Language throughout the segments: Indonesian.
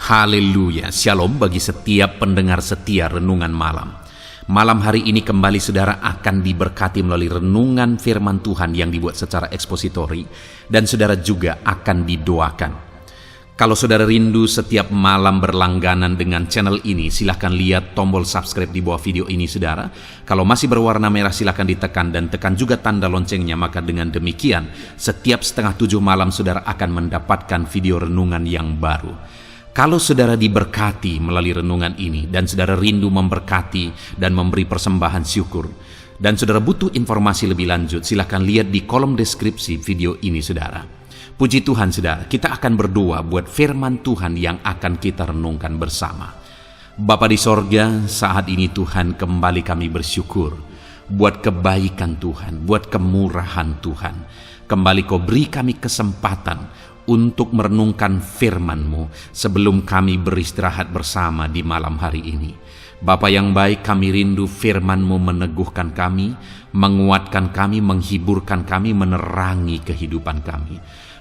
Haleluya, shalom bagi setiap pendengar setia Renungan Malam. Malam hari ini kembali saudara akan diberkati melalui renungan firman Tuhan yang dibuat secara ekspositori, dan saudara juga akan didoakan. Kalau saudara rindu setiap malam berlangganan dengan channel ini, silahkan lihat tombol subscribe di bawah video ini saudara. Kalau masih berwarna merah silahkan ditekan dan tekan juga tanda loncengnya, maka dengan demikian setiap 6:30 malam saudara akan mendapatkan video renungan yang baru. Kalau saudara diberkati melalui renungan ini dan saudara rindu memberkati dan memberi persembahan syukur, dan saudara butuh informasi lebih lanjut, silahkan lihat di kolom deskripsi video ini saudara. Puji Tuhan saudara, kita akan berdoa buat firman Tuhan yang akan kita renungkan bersama. Bapa di sorga, saat ini Tuhan kembali kami bersyukur buat kebaikan Tuhan, buat kemurahan Tuhan. Kembali Kau beri kami kesempatan untuk merenungkan firman-Mu sebelum kami beristirahat bersama di malam hari ini. Bapa yang baik, kami rindu firman-Mu meneguhkan kami, menguatkan kami, menghiburkan kami, menerangi kehidupan kami.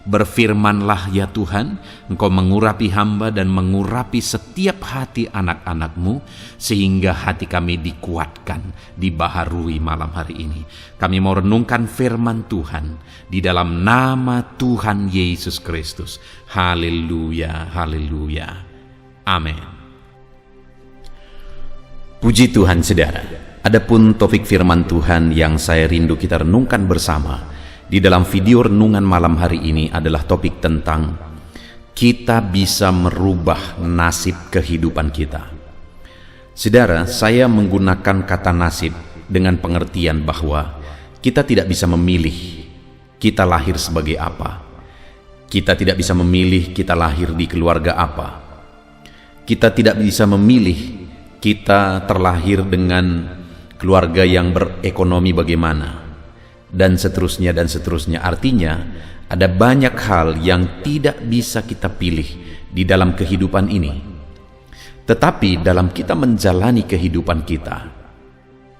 Berfirmanlah ya Tuhan, Engkau mengurapi hamba dan mengurapi setiap hati anak-anak-Mu, sehingga hati kami dikuatkan, dibaharui malam hari ini. Kami mau renungkan firman Tuhan di dalam nama Tuhan Yesus Kristus. Haleluya, haleluya. Amin. Puji Tuhan saudara. Adapun topik firman Tuhan yang saya rindu kita renungkan bersama di dalam video renungan malam hari ini adalah topik tentang kita bisa merubah nasib kehidupan kita. Saudara, saya menggunakan kata nasib dengan pengertian bahwa kita tidak bisa memilih kita lahir sebagai apa. Kita tidak bisa memilih kita lahir di keluarga apa. Kita tidak bisa memilih kita terlahir dengan keluarga yang berekonomi bagaimana, dan seterusnya dan seterusnya. Artinya ada banyak hal yang tidak bisa kita pilih di dalam kehidupan ini. Tetapi dalam kita menjalani kehidupan kita,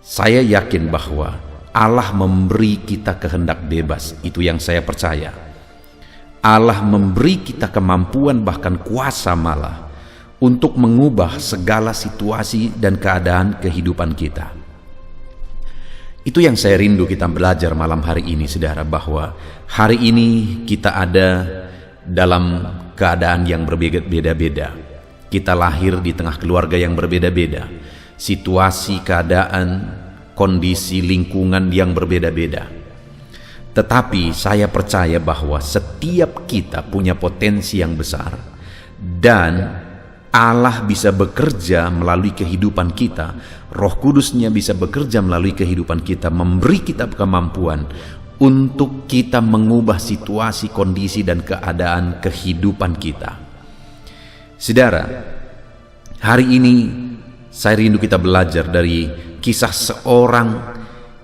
saya yakin bahwa Allah memberi kita kehendak bebas. Itu yang saya percaya. Allah memberi kita kemampuan, bahkan kuasa malah, untuk mengubah segala situasi dan keadaan kehidupan kita. Itu yang saya rindu kita belajar malam hari ini saudara, bahwa hari ini kita ada dalam keadaan yang berbeda-beda. Kita lahir di tengah keluarga yang berbeda-beda, situasi, keadaan, kondisi, lingkungan yang berbeda-beda. Tetapi saya percaya bahwa setiap kita punya potensi yang besar, dan Allah bisa bekerja melalui kehidupan kita. Roh Kudusnya bisa bekerja melalui kehidupan kita, memberi kita kemampuan untuk kita mengubah situasi, kondisi, dan keadaan kehidupan kita. Saudara, hari ini saya rindu kita belajar dari kisah seorang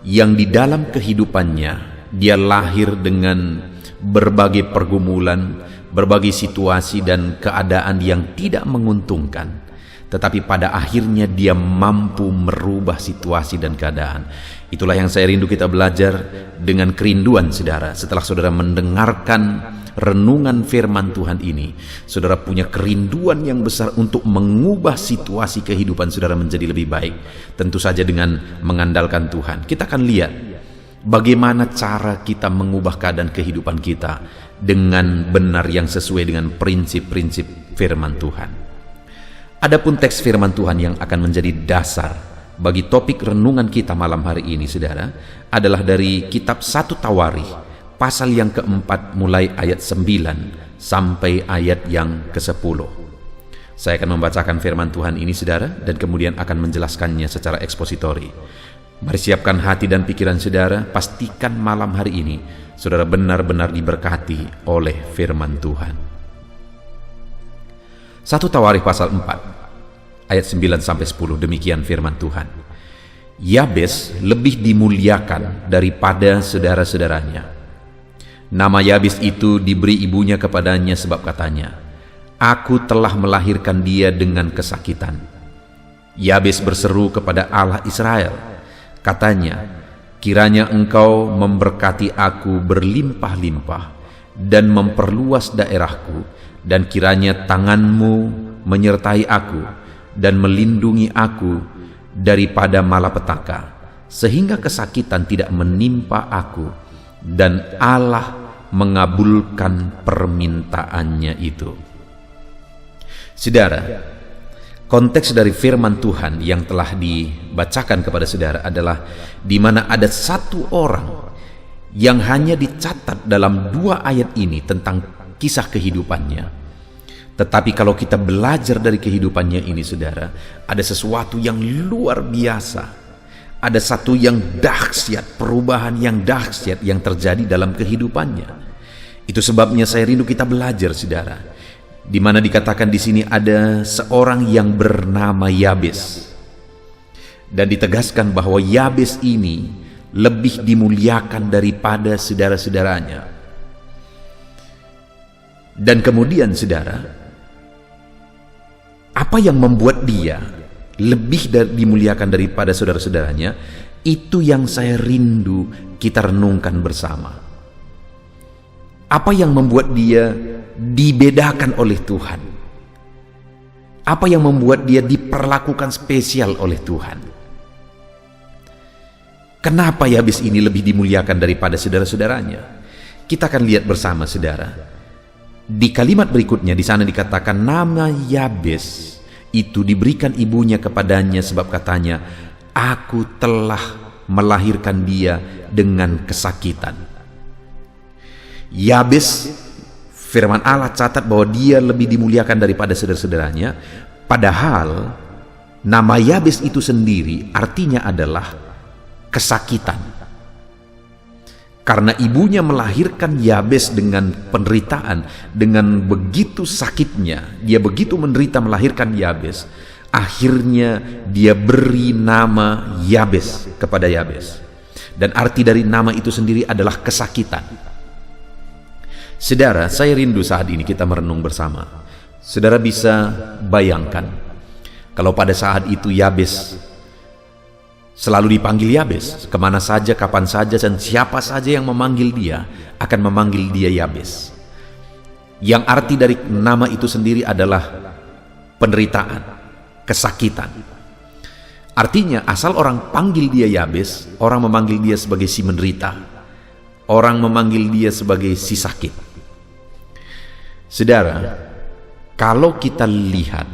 yang di dalam kehidupannya dia lahir dengan berbagai pergumulan, berbagai situasi dan keadaan yang tidak menguntungkan, tetapi pada akhirnya dia mampu merubah situasi dan keadaan. Itulah yang saya rindu kita belajar dengan kerinduan saudara. Setelah saudara mendengarkan renungan firman Tuhan ini, saudara punya kerinduan yang besar untuk mengubah situasi kehidupan saudara menjadi lebih baik. Tentu saja dengan mengandalkan Tuhan. Kita akan lihat bagaimana cara kita mengubah keadaan kehidupan kita dengan benar yang sesuai dengan prinsip-prinsip firman Tuhan. Adapun teks firman Tuhan yang akan menjadi dasar bagi topik renungan kita malam hari ini saudara adalah dari kitab 1 Tawarikh pasal yang keempat mulai ayat 9 sampai ayat yang ke-10. Saya akan membacakan firman Tuhan ini saudara dan kemudian akan menjelaskannya secara ekspositori. Mari siapkan hati dan pikiran saudara, pastikan malam hari ini saudara benar-benar diberkati oleh firman Tuhan. 1 Tawarikh pasal 4 ayat 9 sampai 10, demikian firman Tuhan. Yabes lebih dimuliakan daripada saudara-saudaranya. Nama Yabes itu diberi ibunya kepadanya sebab katanya, "Aku telah melahirkan dia dengan kesakitan." Yabes berseru kepada Allah Israel, katanya, "Kiranya Engkau memberkati aku berlimpah-limpah dan memperluas daerahku, dan kiranya tangan-Mu menyertai aku dan melindungi aku daripada malapetaka, sehingga kesakitan tidak menimpa aku, dan Allah mengabulkan permintaannya itu. Saudara, konteks dari firman Tuhan yang telah dibacakan kepada saudara adalah di mana ada satu orang yang hanya dicatat dalam 2 ayat ini tentang kisah kehidupannya. Tetapi kalau kita belajar dari kehidupannya ini, saudara, ada sesuatu yang luar biasa. Ada satu yang dahsyat, perubahan yang dahsyat yang terjadi dalam kehidupannya. Itu sebabnya saya rindu kita belajar, saudara. Di mana dikatakan di sini ada seorang yang bernama Yabes. Dan ditegaskan bahwa Yabes ini lebih dimuliakan daripada saudara-saudaranya. Dan kemudian, saudara, apa yang membuat dia lebih dimuliakan daripada saudara-saudaranya, itu yang saya rindu kita renungkan bersama. Apa yang membuat dia dibedakan oleh Tuhan? Apa yang membuat dia diperlakukan spesial oleh Tuhan? Kenapa Yabes ini lebih dimuliakan daripada saudara-saudaranya? Kita akan lihat bersama, saudara. Di kalimat berikutnya di sana dikatakan nama Yabes itu diberikan ibunya kepadanya sebab katanya, aku telah melahirkan dia dengan kesakitan. Yabes, firman Allah catat bahwa dia lebih dimuliakan daripada saudara-saudaranya, padahal nama Yabes itu sendiri artinya adalah kesakitan. Karena ibunya melahirkan Yabes dengan penderitaan, dengan begitu sakitnya, dia begitu menderita melahirkan Yabes, akhirnya dia beri nama Yabes kepada Yabes. Dan arti dari nama itu sendiri adalah kesakitan. Saudara, saya rindu saat ini kita merenung bersama. Saudara bisa bayangkan kalau pada saat itu Yabes selalu dipanggil Yabes, kemana saja, kapan saja, dan siapa saja yang memanggil dia akan memanggil dia Yabes. Yang arti dari nama itu sendiri adalah penderitaan, kesakitan. Artinya asal orang panggil dia Yabes, orang memanggil dia sebagai si menderita, orang memanggil dia sebagai si sakit. Saudara, kalau kita lihat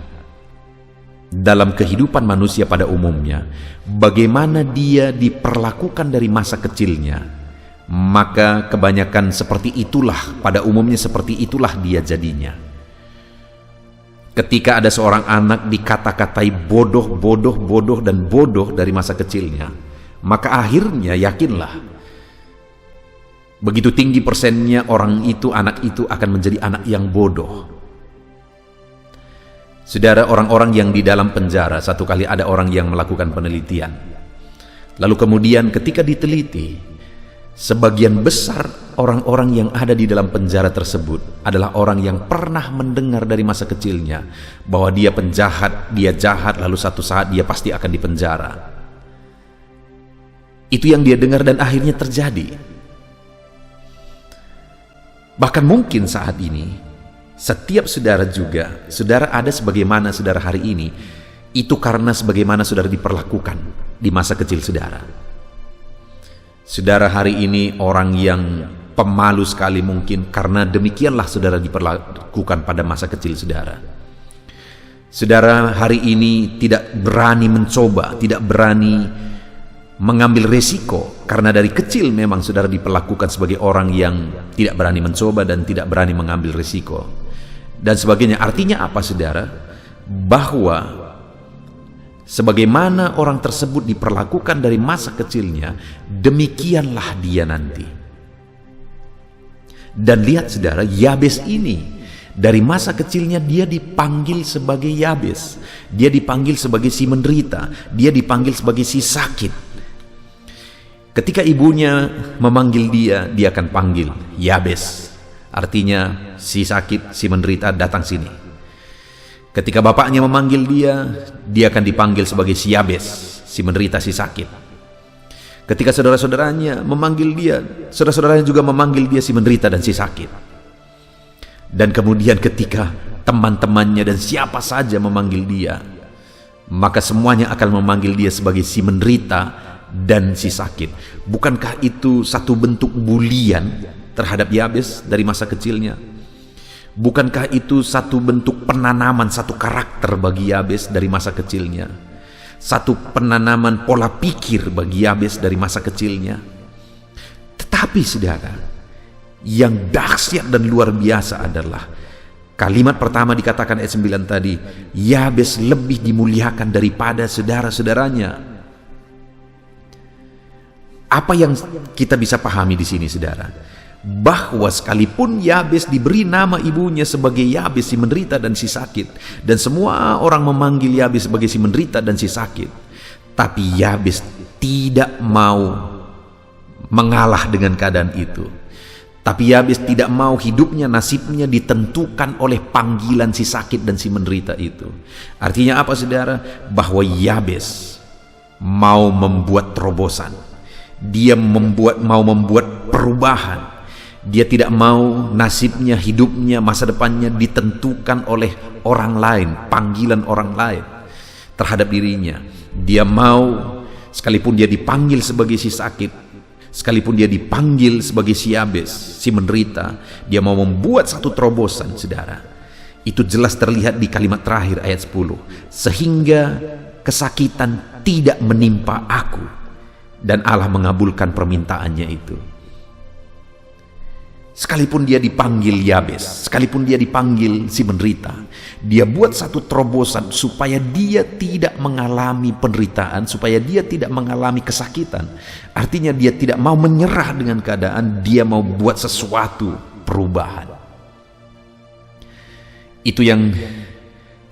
dalam kehidupan manusia pada umumnya, bagaimana dia diperlakukan dari masa kecilnya, maka kebanyakan seperti itulah, pada umumnya seperti itulah dia jadinya. Ketika ada seorang anak dikata-katai bodoh, bodoh, bodoh, dan bodoh dari masa kecilnya, maka akhirnya yakinlah, begitu tinggi persennya orang itu, anak itu akan menjadi anak yang bodoh. Saudara, orang-orang yang di dalam penjara, satu kali ada orang yang melakukan penelitian. Lalu kemudian ketika diteliti, sebagian besar orang-orang yang ada di dalam penjara tersebut adalah orang yang pernah mendengar dari masa kecilnya bahwa dia penjahat, dia jahat, lalu satu saat dia pasti akan dipenjara. Itu yang dia dengar dan akhirnya terjadi. Bahkan mungkin saat ini, setiap saudara juga, saudara ada sebagaimana saudara hari ini, itu karena sebagaimana saudara diperlakukan di masa kecil saudara. Saudara hari ini orang yang pemalu sekali mungkin, karena demikianlah saudara diperlakukan pada masa kecil saudara. Saudara hari ini tidak berani mencoba, tidak berani mengambil resiko, karena dari kecil memang saudara diperlakukan sebagai orang yang tidak berani mencoba dan tidak berani mengambil resiko dan sebagainya. Artinya apa, saudara? Bahwa sebagaimana orang tersebut diperlakukan dari masa kecilnya, demikianlah dia nanti. Dan lihat saudara, Yabes ini dari masa kecilnya dia dipanggil sebagai Yabes, dia dipanggil sebagai si menderita, dia dipanggil sebagai si sakit. Ketika ibunya memanggil dia, dia akan panggil Yabes, artinya si sakit, si menderita, datang sini. Ketika bapaknya memanggil dia, dia akan dipanggil sebagai si Yabes, si menderita, si sakit. Ketika saudara-saudaranya memanggil dia, saudara-saudaranya juga memanggil dia si menderita dan si sakit. Dan kemudian ketika teman-temannya dan siapa saja memanggil dia, maka semuanya akan memanggil dia sebagai si menderita dan si sakit. Bukankah itu satu bentuk bulian terhadap Yabes dari masa kecilnya? Bukankah itu satu bentuk penanaman satu karakter bagi Yabes dari masa kecilnya? Satu penanaman pola pikir bagi Yabes dari masa kecilnya. Tetapi saudara, yang dahsyat dan luar biasa adalah kalimat pertama dikatakan ayat 9 tadi, Yabes lebih dimuliakan daripada saudara-saudaranya. Apa yang kita bisa pahami di sini, saudara? Bahwa sekalipun Yabes diberi nama ibunya sebagai Yabes si menderita dan si sakit, dan semua orang memanggil Yabes sebagai si menderita dan si sakit, tapi Yabes tidak mau mengalah dengan keadaan itu. Tapi Yabes tidak mau hidupnya, nasibnya ditentukan oleh panggilan si sakit dan si menderita itu. Artinya apa, saudara? Bahwa Yabes mau membuat terobosan. Dia mau membuat perubahan. Dia tidak mau nasibnya, hidupnya, masa depannya ditentukan oleh orang lain, panggilan orang lain terhadap dirinya. Dia mau, sekalipun dia dipanggil sebagai si sakit, sekalipun dia dipanggil sebagai si Yabes, si menderita, dia mau membuat satu terobosan, saudara. Itu jelas terlihat di kalimat terakhir ayat 10. Sehingga kesakitan tidak menimpa aku. Dan Allah mengabulkan permintaannya itu. Sekalipun dia dipanggil Yabes, sekalipun dia dipanggil si menderita, dia buat satu terobosan supaya dia tidak mengalami penderitaan, supaya dia tidak mengalami kesakitan. Artinya dia tidak mau menyerah dengan keadaan, dia mau buat sesuatu perubahan. Itu yang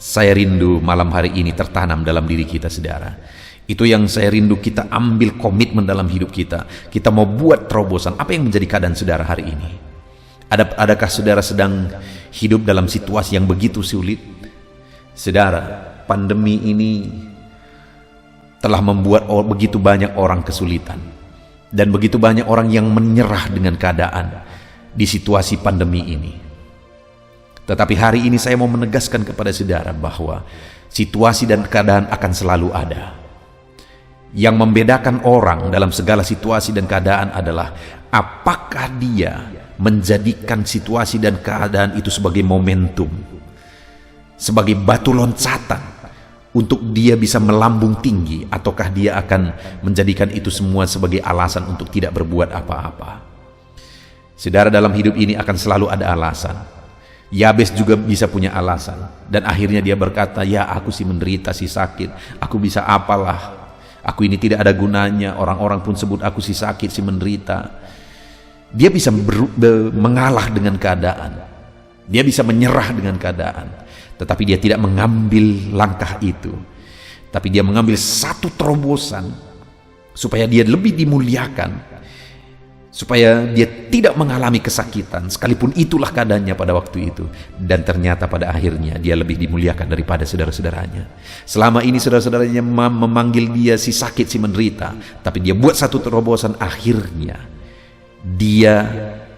saya rindu malam hari ini tertanam dalam diri kita, saudara. Itu yang saya rindu kita ambil komitmen dalam hidup kita. Kita mau buat terobosan. Apa yang menjadi keadaan saudara hari ini? Adakah saudara sedang hidup dalam situasi yang begitu sulit? Saudara, pandemi ini telah membuat begitu banyak orang kesulitan. Dan begitu banyak orang yang menyerah dengan keadaan di situasi pandemi ini. Tetapi hari ini saya mau menegaskan kepada saudara bahwa situasi dan keadaan akan selalu ada. Yang membedakan orang dalam segala situasi dan keadaan adalah apakah dia menjadikan situasi dan keadaan itu sebagai momentum, sebagai batu loncatan untuk dia bisa melambung tinggi, ataukah dia akan menjadikan itu semua sebagai alasan untuk tidak berbuat apa-apa. Saudara, dalam hidup ini akan selalu ada alasan. Yabes juga bisa punya alasan, dan akhirnya dia berkata, ya aku si menderita, si sakit, aku bisa apalah, aku ini tidak ada gunanya, orang-orang pun sebut aku si sakit, si menderita. Dia bisa mengalah dengan keadaan, dia bisa menyerah dengan keadaan, tetapi dia tidak mengambil langkah itu. Tapi dia mengambil satu terobosan supaya dia lebih dimuliakan, supaya dia tidak mengalami kesakitan, sekalipun itulah keadaannya pada waktu itu. Dan ternyata pada akhirnya dia lebih dimuliakan daripada saudara-saudaranya. Selama ini saudara-saudaranya memanggil dia si sakit, si menderita, tapi dia buat satu terobosan, akhirnya dia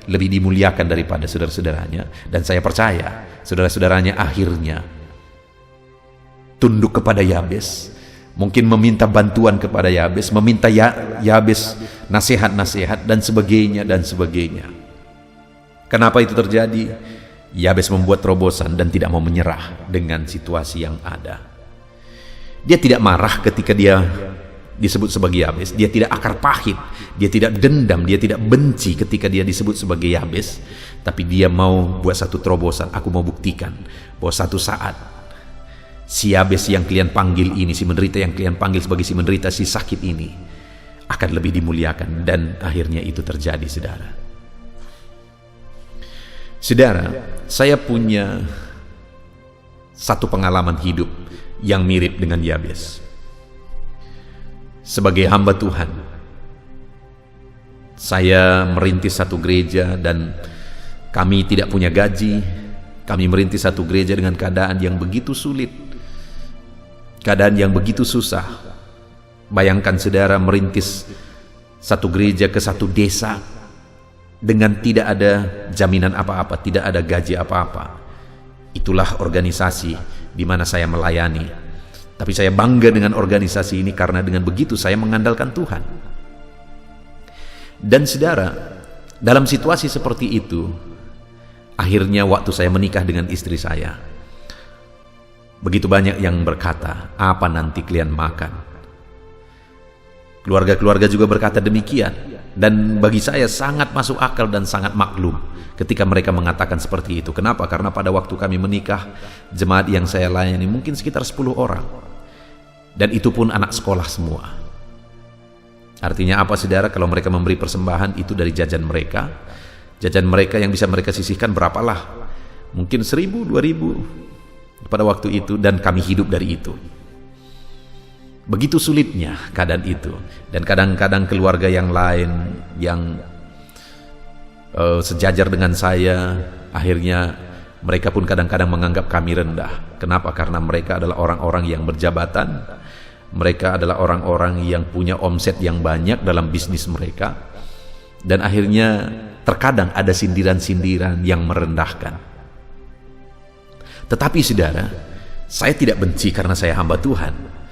lebih dimuliakan daripada saudara-saudaranya. Dan saya percaya saudara-saudaranya akhirnya tunduk kepada Yabes, mungkin meminta bantuan kepada Yabes, meminta Yabes nasihat-nasihat dan sebagainya dan sebagainya. Kenapa itu terjadi? Yabes membuat terobosan dan tidak mau menyerah dengan situasi yang ada. Dia tidak marah ketika dia disebut sebagai Yabes, dia tidak akar pahit, dia tidak dendam, dia tidak benci ketika dia disebut sebagai Yabes, tapi dia mau buat satu terobosan. Aku mau buktikan bahwa satu saat si Yabes yang kalian panggil ini, si menderita yang kalian panggil sebagai si menderita, si sakit ini akan lebih dimuliakan. Dan akhirnya itu terjadi, saudara. Saudara, saya punya satu pengalaman hidup yang mirip dengan Yabes. Sebagai hamba Tuhan, saya merintis satu gereja dan kami tidak punya gaji. Kami merintis satu gereja dengan keadaan yang begitu sulit, keadaan yang begitu susah. Bayangkan saudara, merintis satu gereja ke satu desa dengan tidak ada jaminan apa-apa, tidak ada gaji apa-apa. Itulah organisasi di mana saya melayani. Tapi saya bangga dengan organisasi ini karena dengan begitu saya mengandalkan Tuhan. Dan saudara, dalam situasi seperti itu, akhirnya waktu saya menikah dengan istri saya, begitu banyak yang berkata, apa nanti kalian makan? Keluarga-keluarga juga berkata demikian. Dan bagi saya sangat masuk akal dan sangat maklum ketika mereka mengatakan seperti itu. Kenapa? Karena pada waktu kami menikah, jemaat yang saya layani mungkin sekitar 10 orang. Dan itu pun anak sekolah semua. Artinya apa saudara? Kalau mereka memberi persembahan itu dari jajan mereka. Jajan mereka yang bisa mereka sisihkan berapalah? Mungkin 1.000, 2.000 pada waktu itu, dan kami hidup dari itu. Begitu sulitnya keadaan itu. Dan kadang-kadang keluarga yang lain yang sejajar dengan saya, akhirnya mereka pun kadang-kadang menganggap kami rendah. Kenapa? Karena mereka adalah orang-orang yang berjabatan. Mereka adalah orang-orang yang punya omset yang banyak dalam bisnis mereka. Dan akhirnya terkadang ada sindiran-sindiran yang merendahkan. Tetapi saudara, saya tidak benci karena saya hamba Tuhan.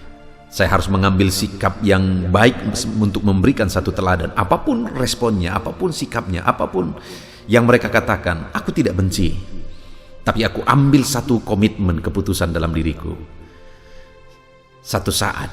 Saya harus mengambil sikap yang baik untuk memberikan satu teladan. Apapun responnya, apapun sikapnya, apapun yang mereka katakan, aku tidak benci. Tapi aku ambil satu komitmen, keputusan dalam diriku. Satu saat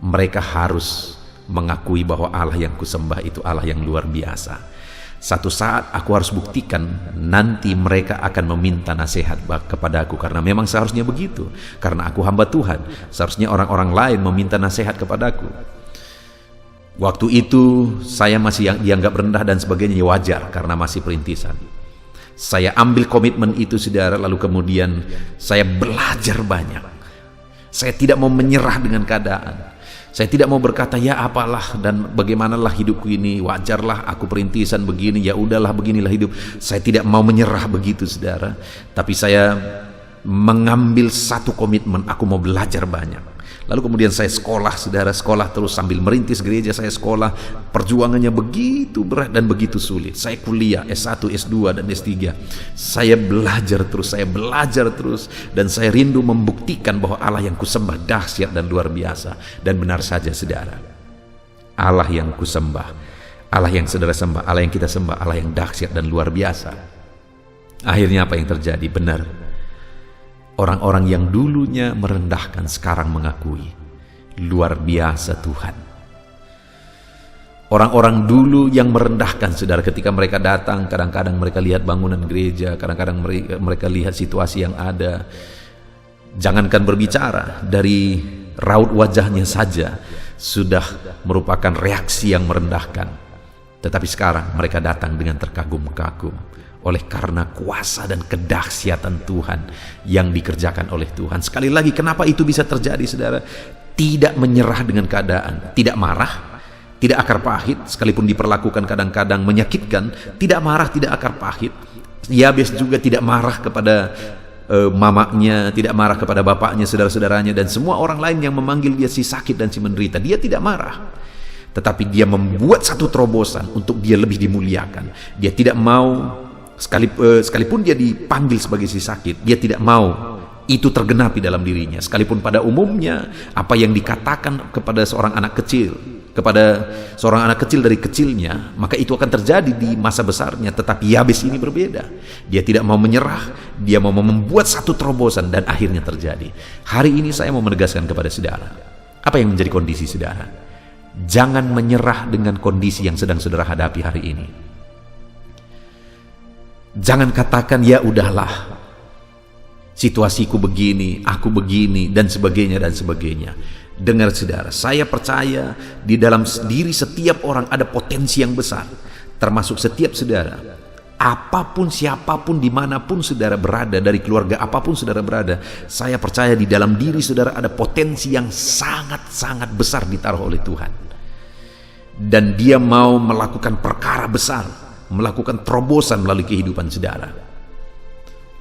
mereka harus mengakui bahwa Allah yang kusembah itu Allah yang luar biasa. Satu saat aku harus buktikan, nanti mereka akan meminta nasihat kepada aku, karena memang seharusnya begitu. Karena aku hamba Tuhan, seharusnya orang-orang lain meminta nasihat kepadaku. Waktu itu saya masih dianggap rendah dan sebagainya, wajar karena masih perintisan. Saya ambil komitmen itu saudara, lalu kemudian saya belajar banyak. Saya tidak mau menyerah dengan keadaan. Saya tidak mau berkata ya apalah dan bagaimanalah hidupku ini, wajarlah aku perintisan begini, ya udahlah beginilah hidup. Saya tidak mau menyerah begitu saudara, tapi saya mengambil satu komitmen, aku mau belajar banyak. Lalu kemudian saya sekolah saudara, sekolah terus sambil merintis gereja. Saya sekolah, perjuangannya begitu berat dan begitu sulit. Saya kuliah S1, S2 dan S3. Saya belajar terus, dan saya rindu membuktikan bahwa Allah yang kusembah dahsyat dan luar biasa. Dan benar saja saudara, Allah yang kusembah, Allah yang saudara sembah, Allah yang kita sembah, Allah yang dahsyat dan luar biasa. Akhirnya apa yang terjadi? Benar, orang-orang yang dulunya merendahkan sekarang mengakui, luar biasa Tuhan. Orang-orang dulu yang merendahkan saudara, ketika mereka datang, kadang-kadang mereka lihat bangunan gereja, kadang-kadang mereka lihat situasi yang ada, jangankan berbicara, dari raut wajahnya saja sudah merupakan reaksi yang merendahkan. Tetapi sekarang mereka datang dengan terkagum-kagum oleh karena kuasa dan kedahsyatan Tuhan yang dikerjakan oleh Tuhan. Sekali lagi, kenapa itu bisa terjadi saudara? Tidak menyerah dengan keadaan, tidak marah, tidak akar pahit, sekalipun diperlakukan kadang-kadang menyakitkan, tidak marah, tidak akar pahit. Yabes juga tidak marah kepada mamanya, tidak marah kepada bapaknya, saudara-saudaranya, dan semua orang lain yang memanggil dia si sakit dan si menderita. Dia tidak marah, tetapi dia membuat satu terobosan untuk dia lebih dimuliakan. Dia tidak mau, sekalipun dia dipanggil sebagai si sakit, dia tidak mau itu tergenapi dalam dirinya. Sekalipun pada umumnya apa yang dikatakan kepada seorang anak kecil, dari kecilnya, maka itu akan terjadi di masa besarnya. Tetapi Yabes ini berbeda. Dia tidak mau menyerah, dia mau membuat satu terobosan, dan akhirnya terjadi. Hari ini saya mau menegaskan kepada saudara, apa yang menjadi kondisi saudara? Jangan menyerah dengan kondisi yang sedang saudara hadapi hari ini. Jangan katakan ya udahlah, situasiku begini, aku begini, dan sebagainya dan sebagainya. Dengar saudara, saya percaya di dalam diri setiap orang ada potensi yang besar, termasuk setiap saudara. Apapun, siapapun, dimanapun saudara berada, dari keluarga apapun saudara berada, saya percaya di dalam diri saudara ada potensi yang sangat-sangat besar ditaruh oleh Tuhan. Dan dia mau melakukan perkara besar, melakukan terobosan melalui kehidupan saudara.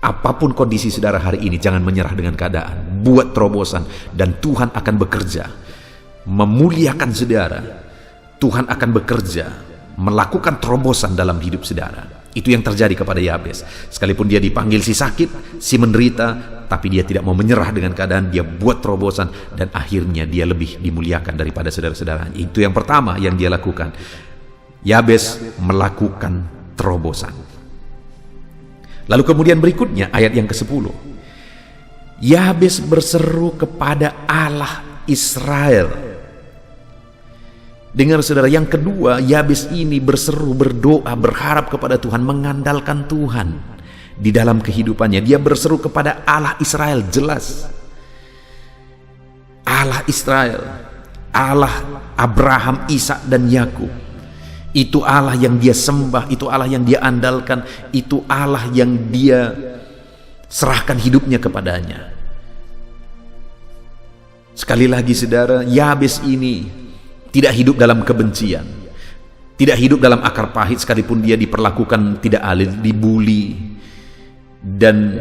Apapun kondisi saudara hari ini, jangan menyerah dengan keadaan. Buat terobosan, dan Tuhan akan bekerja memuliakan saudara. Tuhan akan bekerja melakukan terobosan dalam hidup saudara. Itu yang terjadi kepada Yabes. Sekalipun dia dipanggil si sakit, si menderita, tapi dia tidak mau menyerah dengan keadaan. Dia buat terobosan dan akhirnya dia lebih dimuliakan daripada saudara-saudaranya. Itu yang pertama yang dia lakukan. Yabes melakukan terobosan. Lalu kemudian berikutnya ayat yang ke-10. Yabes berseru kepada Allah Israel. Dengar saudara, yang kedua, Yabes ini berseru, berdoa, berharap kepada Tuhan, mengandalkan Tuhan di dalam kehidupannya. Dia berseru kepada Allah Israel, jelas. Allah Israel, Allah Abraham, Ishak dan Yakub. Itu Allah yang dia sembah, itu Allah yang dia andalkan, itu Allah yang dia serahkan hidupnya kepadanya. Sekali lagi saudara, Yabes ini tidak hidup dalam kebencian, tidak hidup dalam akar pahit, sekalipun dia diperlakukan tidak adil, dibuli, dan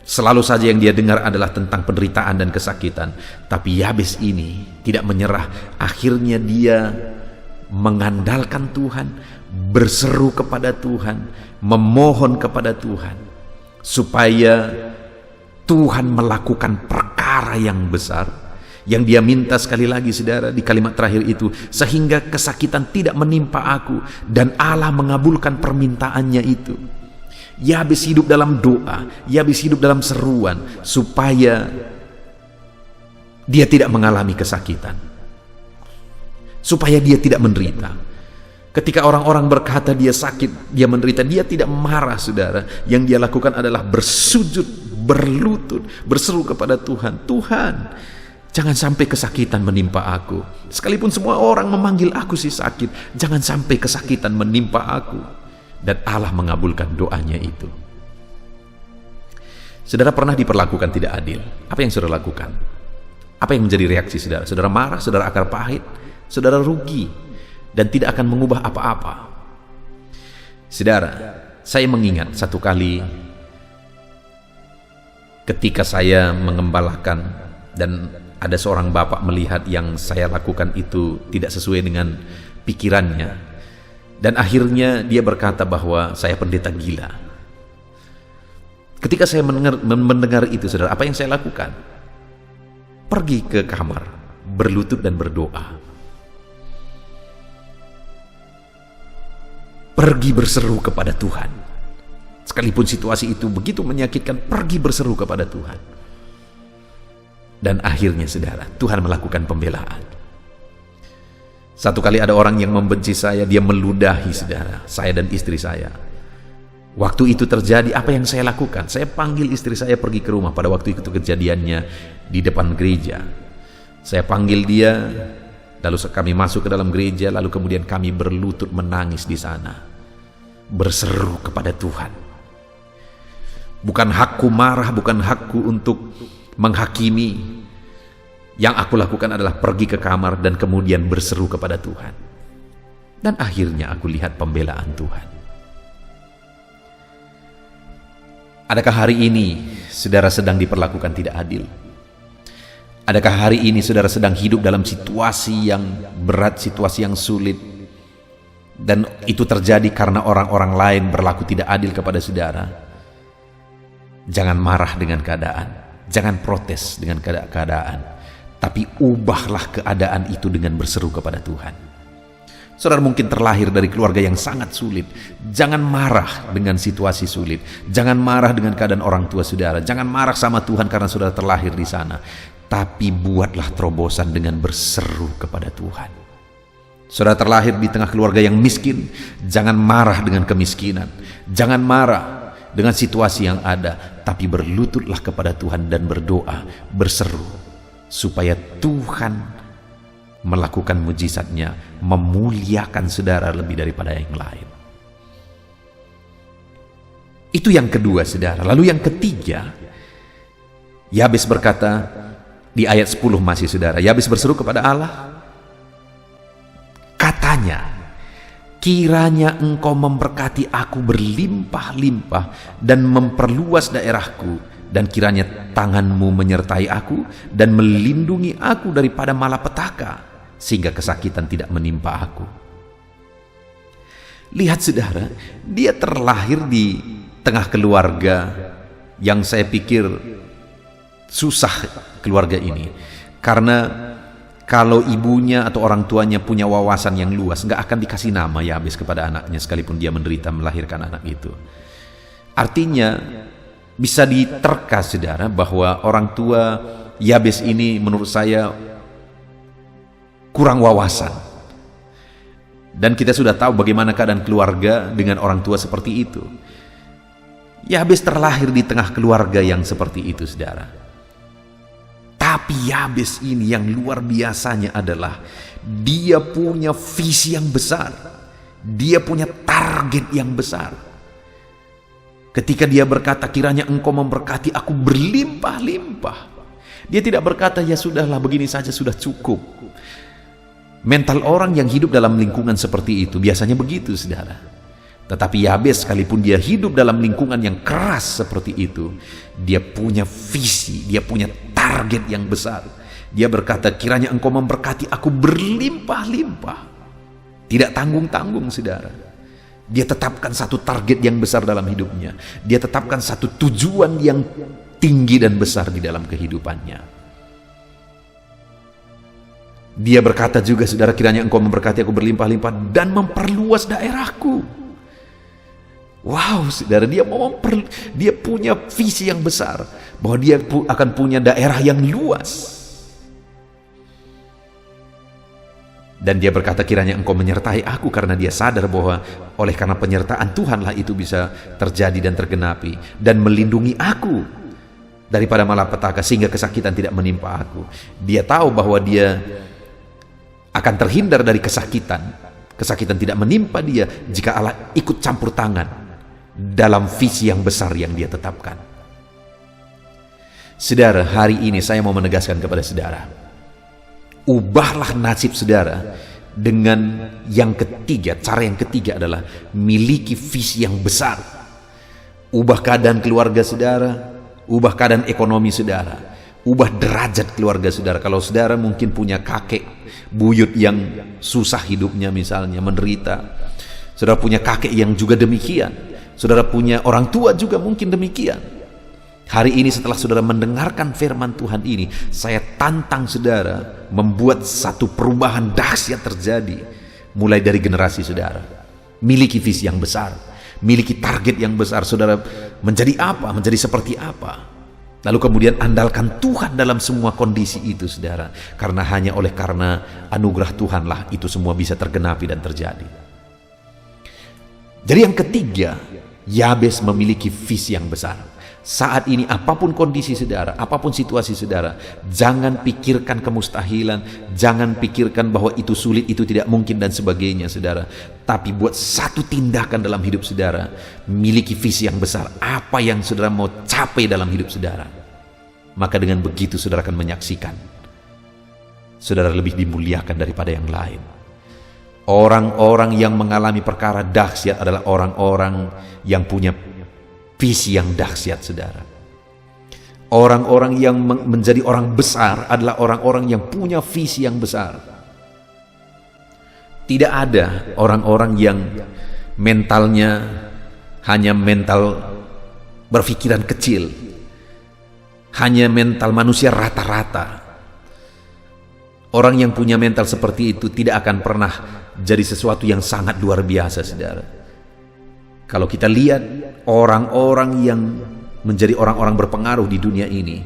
selalu saja yang dia dengar adalah tentang penderitaan dan kesakitan. Tapi Yabes ini tidak menyerah. Akhirnya dia mengandalkan Tuhan, berseru kepada Tuhan, memohon kepada Tuhan supaya Tuhan melakukan perkara yang besar yang dia minta. Sekali lagi saudara, di kalimat terakhir itu, sehingga kesakitan tidak menimpa aku, dan Allah mengabulkan permintaannya itu. Yabes hidup dalam doa, Yabes hidup dalam seruan supaya dia tidak mengalami kesakitan, supaya dia tidak menderita. Ketika orang-orang berkata dia sakit, dia menderita, dia tidak marah saudara. Yang dia lakukan adalah bersujud, berlutut, berseru kepada Tuhan. Tuhan, jangan sampai kesakitan menimpa aku. Sekalipun semua orang memanggil aku si sakit, jangan sampai kesakitan menimpa aku. Dan Allah mengabulkan doanya itu. Saudara pernah diperlakukan tidak adil. Apa yang saudara lakukan? Apa yang menjadi reaksi saudara? Saudara marah, saudara akar pahit, saudara rugi, dan tidak akan mengubah apa-apa. Saudara, saya mengingat satu kali ketika saya mengembalakan dan ada seorang bapak melihat yang saya lakukan itu tidak sesuai dengan pikirannya, dan akhirnya dia berkata bahwa saya pendeta gila. Ketika saya mendengar itu saudara, apa yang saya lakukan? Pergi ke kamar, berlutut dan berdoa. Pergi berseru kepada Tuhan. Sekalipun situasi itu begitu menyakitkan, pergi berseru kepada Tuhan. Dan akhirnya saudara, Tuhan melakukan pembelaan. Satu kali ada orang yang membenci saya, dia meludahi saudara, saya dan istri saya. Waktu itu terjadi, apa yang saya lakukan? Saya panggil istri saya pergi ke rumah. Pada waktu itu kejadiannya di depan gereja. Saya panggil dia, lalu kami masuk ke dalam gereja, lalu kemudian kami berlutut menangis di sana, berseru kepada Tuhan. Bukan hakku marah, bukan hakku untuk menghakimi. Yang aku lakukan adalah pergi ke kamar dan kemudian berseru kepada Tuhan. Dan akhirnya aku lihat pembelaan Tuhan. Adakah hari ini saudara sedang diperlakukan tidak adil? Adakah hari ini saudara sedang hidup dalam situasi yang berat, situasi yang sulit, dan itu terjadi karena orang-orang lain berlaku tidak adil kepada saudara? Jangan marah dengan keadaan, jangan protes dengan keadaan, tapi ubahlah keadaan itu dengan berseru kepada Tuhan. Saudara mungkin terlahir dari keluarga yang sangat sulit. Jangan marah dengan situasi sulit. Jangan marah dengan keadaan orang tua saudara. Jangan marah sama Tuhan karena saudara terlahir di sana. Tapi buatlah terobosan dengan berseru kepada Tuhan. Saudara terlahir di tengah keluarga yang miskin, jangan marah dengan kemiskinan. Jangan marah dengan situasi yang ada, tapi berlututlah kepada Tuhan dan berdoa, berseru, supaya Tuhan melakukan mujizatnya, memuliakan saudara lebih daripada yang lain. Itu yang kedua saudara. Lalu yang ketiga, Yabes berkata di ayat 10 masih saudara, Yabes berseru kepada Allah, katanya, kiranya engkau memberkati aku berlimpah-limpah dan memperluas daerahku, dan kiranya tanganmu menyertai aku dan melindungi aku daripada malapetaka, sehingga kesakitan tidak menimpa aku. Lihat saudara, dia terlahir di tengah keluarga yang saya pikir susah keluarga ini. Karena kalau ibunya atau orang tuanya punya wawasan yang luas, nggak akan dikasih nama Yabes kepada anaknya sekalipun dia menderita melahirkan anak itu. Artinya bisa diterka saudara bahwa orang tua Yabes ini menurut saya kurang wawasan. Dan kita sudah tahu bagaimana keadaan keluarga dengan orang tua seperti itu. Yabes terlahir di tengah keluarga yang seperti itu saudara. Tapi Yabes ini yang luar biasanya adalah dia punya visi yang besar. Dia punya target yang besar. Ketika dia berkata, kiranya engkau memberkati aku berlimpah-limpah. Dia tidak berkata, ya sudahlah begini saja sudah cukup. Mental orang yang hidup dalam lingkungan seperti itu biasanya begitu saudara. Tetapi Yabes sekalipun dia hidup dalam lingkungan yang keras seperti itu, dia punya visi, dia punya target yang besar. Dia berkata, kiranya engkau memberkati aku berlimpah-limpah. Tidak tanggung-tanggung saudara. Dia tetapkan satu target yang besar dalam hidupnya. Dia tetapkan satu tujuan yang tinggi dan besar di dalam kehidupannya. Dia berkata juga, saudara, kiranya engkau memberkati aku berlimpah-limpah dan memperluas daerahku. Wow, saudara, dia punya visi yang besar bahwa dia akan punya daerah yang luas. Dan dia berkata, kiranya engkau menyertai aku, karena dia sadar bahwa oleh karena penyertaan Tuhanlah itu bisa terjadi dan tergenapi, dan melindungi aku daripada malapetaka sehingga kesakitan tidak menimpa aku. Dia tahu bahwa dia akan terhindar dari kesakitan. Kesakitan tidak menimpa dia jika Allah ikut campur tangan dalam visi yang besar yang dia tetapkan. Saudara, hari ini saya mau menegaskan kepada saudara, ubahlah nasib saudara dengan yang ketiga. Cara yang ketiga adalah miliki visi yang besar. Ubah keadaan keluarga saudara, ubah keadaan ekonomi saudara, ubah derajat keluarga saudara. Kalau saudara mungkin punya kakek buyut yang susah hidupnya misalnya, menderita, saudara punya kakek yang juga demikian, saudara punya orang tua juga mungkin demikian. Hari ini setelah saudara mendengarkan firman Tuhan ini, saya tantang saudara membuat satu perubahan dahsyat terjadi mulai dari generasi saudara. Miliki visi yang besar, miliki target yang besar. Saudara menjadi apa, menjadi seperti apa, lalu kemudian andalkan Tuhan dalam semua kondisi itu saudara. Karena hanya oleh karena anugerah Tuhanlah itu semua bisa tergenapi dan terjadi. Jadi yang ketiga, Yabes memiliki visi yang besar. Saat ini apapun kondisi saudara, apapun situasi saudara, jangan pikirkan kemustahilan, jangan pikirkan bahwa itu sulit, itu tidak mungkin dan sebagainya saudara. Tapi buat satu tindakan dalam hidup saudara, miliki visi yang besar. Apa yang saudara mau capai dalam hidup saudara, maka dengan begitu saudara akan menyaksikan saudara lebih dimuliakan daripada yang lain. Orang-orang yang mengalami perkara dahsyat adalah orang-orang yang punya visi yang dahsyat saudara. Orang-orang yang menjadi orang besar adalah orang-orang yang punya visi yang besar. Tidak ada orang-orang yang mentalnya hanya mental berpikiran kecil, hanya mental manusia rata-rata. Orang yang punya mental seperti itu tidak akan pernah jadi sesuatu yang sangat luar biasa saudara. Kalau kita lihat orang-orang yang menjadi orang-orang berpengaruh di dunia ini,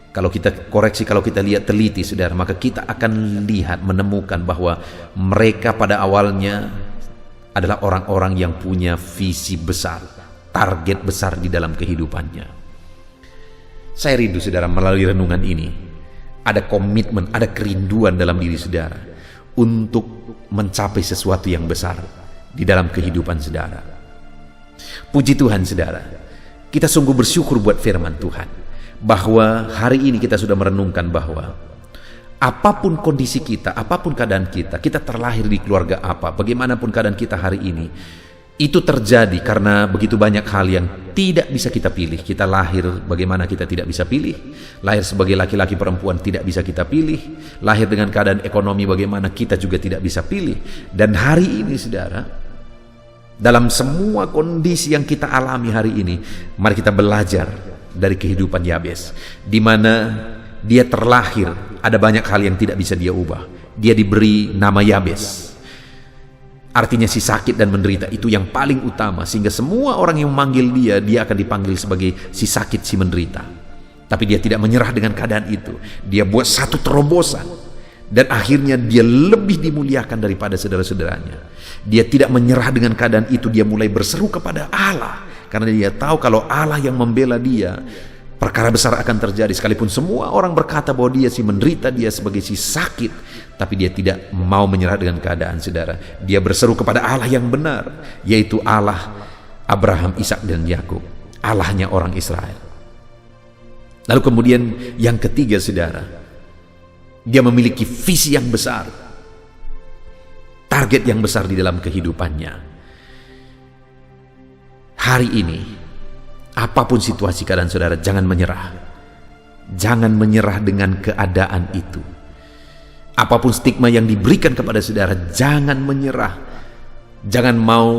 kalau kita koreksi, kalau kita lihat teliti saudara, maka kita akan lihat, menemukan bahwa mereka pada awalnya adalah orang-orang yang punya visi besar, target besar di dalam kehidupannya. Saya rindu saudara melalui renungan ini ada komitmen, ada kerinduan dalam diri saudara untuk mencapai sesuatu yang besar di dalam kehidupan saudara. Puji Tuhan saudara, kita sungguh bersyukur buat firman Tuhan, bahwa hari ini kita sudah merenungkan bahwa apapun kondisi kita, apapun keadaan kita, kita terlahir di keluarga apa, bagaimanapun keadaan kita hari ini, itu terjadi karena begitu banyak hal yang tidak bisa kita pilih. Kita lahir bagaimana kita tidak bisa pilih, lahir sebagai laki-laki perempuan tidak bisa kita pilih, lahir dengan keadaan ekonomi bagaimana kita juga tidak bisa pilih. Dan hari ini saudara, Dalam semua kondisi yang kita alami hari ini, mari kita belajar dari kehidupan Yabes, di mana dia terlahir. Ada banyak hal yang tidak bisa dia ubah. Dia diberi nama Yabes, artinya si sakit dan menderita. Itu yang paling utama, sehingga semua orang yang memanggil dia akan dipanggil sebagai si sakit, si menderita. Tapi dia tidak menyerah dengan keadaan itu. Dia buat satu terobosan, dan akhirnya dia lebih dimuliakan daripada saudara-saudaranya. Dia tidak menyerah dengan keadaan itu. Dia mulai berseru kepada Allah, karena dia tahu kalau Allah yang membela dia, perkara besar akan terjadi. Sekalipun semua orang berkata bahwa dia si menderita, dia sebagai si sakit, tapi dia tidak mau menyerah dengan keadaan, saudara. Dia berseru kepada Allah yang benar, yaitu Allah Abraham, Ishak dan Yakub, Allahnya orang Israel. Lalu kemudian yang ketiga, saudara, dia memiliki visi yang besar, target yang besar di dalam kehidupannya. Hari ini, apapun situasi keadaan saudara, jangan menyerah. Jangan menyerah dengan keadaan itu. Apapun stigma yang diberikan kepada saudara, jangan menyerah. Jangan mau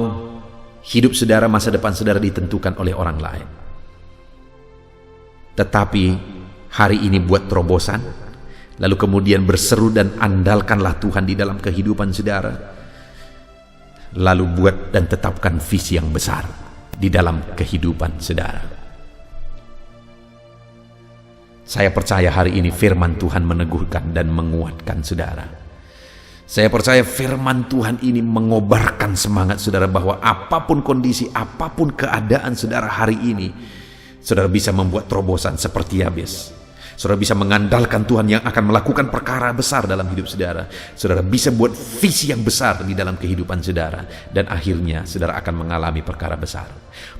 hidup saudara, masa depan saudara ditentukan oleh orang lain. Tetapi hari ini buat terobosan, lalu kemudian berseru dan andalkanlah Tuhan di dalam kehidupan saudara. Lalu buat dan tetapkan visi yang besar di dalam kehidupan saudara. Saya percaya hari ini firman Tuhan meneguhkan dan menguatkan saudara. Saya percaya firman Tuhan ini mengobarkan semangat saudara, bahwa apapun kondisi, apapun keadaan saudara hari ini, saudara bisa membuat terobosan seperti Yabes. Saudara bisa mengandalkan Tuhan yang akan melakukan perkara besar dalam hidup saudara. Saudara bisa buat visi yang besar di dalam kehidupan saudara, dan akhirnya saudara akan mengalami perkara besar.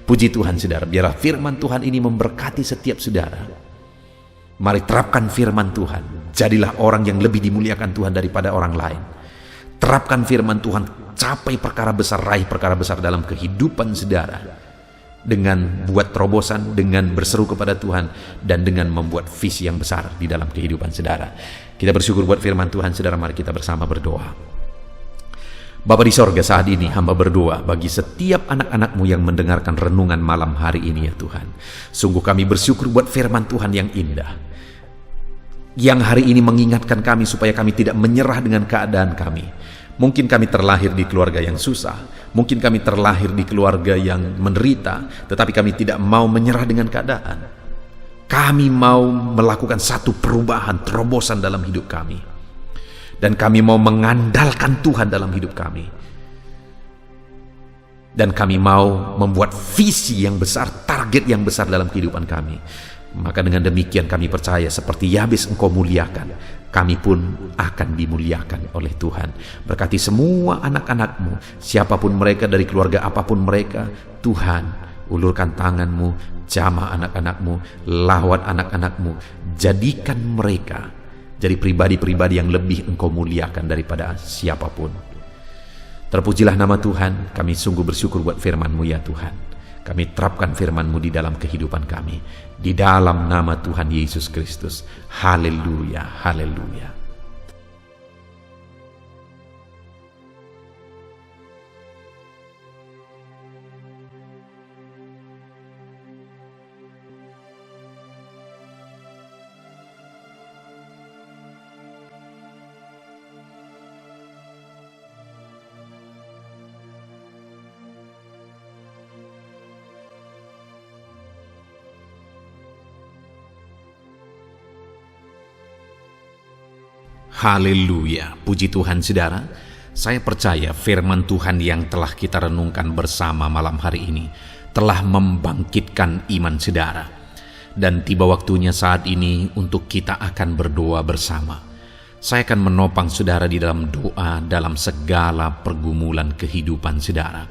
Puji Tuhan saudara, biarlah firman Tuhan ini memberkati setiap saudara. Mari terapkan firman Tuhan. Jadilah orang yang lebih dimuliakan Tuhan daripada orang lain. Terapkan firman Tuhan, capai perkara besar, raih perkara besar dalam kehidupan saudara, dengan buat terobosan, dengan berseru kepada Tuhan, dan dengan membuat visi yang besar di dalam kehidupan saudara. Kita bersyukur buat firman Tuhan saudara. Mari kita bersama berdoa. Bapa di sorga, saat ini hamba berdoa bagi setiap anak-anak-Mu yang mendengarkan renungan malam hari ini ya Tuhan. Sungguh kami bersyukur buat firman Tuhan yang indah, yang hari ini mengingatkan kami supaya kami tidak menyerah dengan keadaan kami. Mungkin kami terlahir di keluarga yang susah, mungkin kami terlahir di keluarga yang menderita, tetapi kami tidak mau menyerah dengan keadaan. Kami mau melakukan satu perubahan, terobosan dalam hidup kami. Dan kami mau mengandalkan Tuhan dalam hidup kami. Dan kami mau membuat visi yang besar, target yang besar dalam kehidupan kami. Maka dengan demikian kami percaya seperti Yabes Engkau muliakan, kami pun akan dimuliakan oleh Tuhan. Berkati semua anak-anak-Mu, siapapun mereka, dari keluarga apapun mereka. Tuhan, ulurkan tangan-Mu, jamah anak-anak-Mu, lawat anak-anak-Mu, jadikan mereka jadi pribadi-pribadi yang lebih Engkau muliakan daripada siapapun. Terpujilah nama Tuhan. Kami sungguh bersyukur buat firman-Mu ya Tuhan. Kami terapkan firman-Mu di dalam kehidupan kami, di dalam nama Tuhan Yesus Kristus. Haleluya, haleluya. Haleluya, puji Tuhan saudara. Saya percaya firman Tuhan yang telah kita renungkan bersama malam hari ini telah membangkitkan iman saudara. Dan tiba waktunya saat ini untuk kita akan berdoa bersama. Saya akan menopang saudara di dalam doa dalam segala pergumulan kehidupan saudara.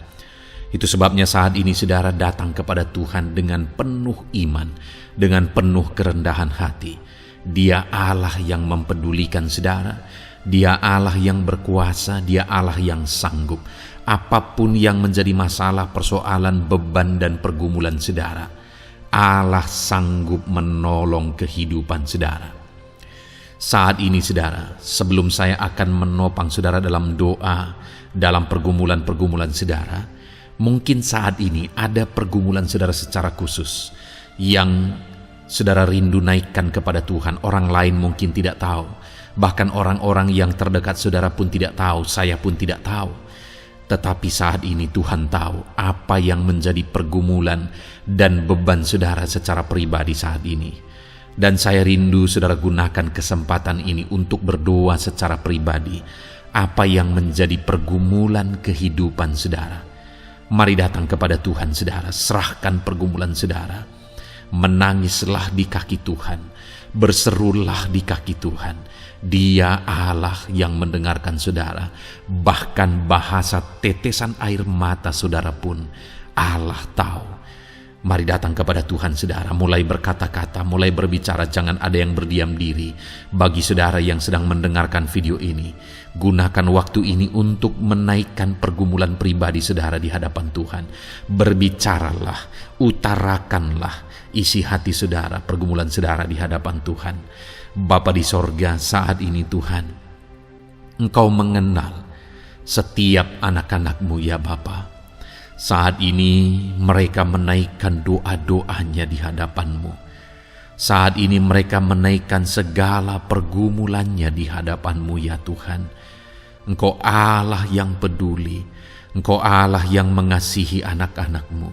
Itu sebabnya saat ini saudara datang kepada Tuhan dengan penuh iman, dengan penuh kerendahan hati. Dia Allah yang mempedulikan saudara. Dia Allah yang berkuasa. Dia Allah yang sanggup. Apapun yang menjadi masalah, persoalan, beban, dan pergumulan saudara, Allah sanggup menolong kehidupan saudara. Saat ini saudara, sebelum saya akan menopang saudara dalam doa, dalam pergumulan-pergumulan saudara, Mungkin saat ini ada pergumulan saudara secara khusus yang saudara rindu naikkan kepada Tuhan. Orang lain mungkin tidak tahu, bahkan orang-orang yang terdekat saudara pun tidak tahu, saya pun tidak tahu. Tetapi saat ini Tuhan tahu apa yang menjadi pergumulan dan beban saudara secara pribadi saat ini. Dan saya rindu saudara gunakan kesempatan ini untuk berdoa secara pribadi apa yang menjadi pergumulan kehidupan saudara. Mari datang kepada Tuhan saudara, serahkan pergumulan saudara. Menangislah di kaki Tuhan, berserulah di kaki Tuhan. Dia Allah yang mendengarkan saudara. Bahkan bahasa tetesan air mata saudara pun Allah tahu. Mari datang kepada Tuhan saudara, mulai berkata-kata, mulai berbicara, jangan ada yang berdiam diri. Bagi saudara yang sedang mendengarkan video ini, gunakan waktu ini untuk menaikkan pergumulan pribadi saudara di hadapan Tuhan. Berbicaralah, utarakanlah isi hati saudara, pergumulan saudara di hadapan Tuhan. Bapa di sorga, saat ini Tuhan, Engkau mengenal setiap anak-anak-Mu ya Bapa. Saat ini mereka menaikkan doa-doanya di hadapan-Mu. Saat ini mereka menaikkan segala pergumulannya di hadapan-Mu ya Tuhan. Engkau Allah yang peduli, Engkau Allah yang mengasihi anak-anak-Mu,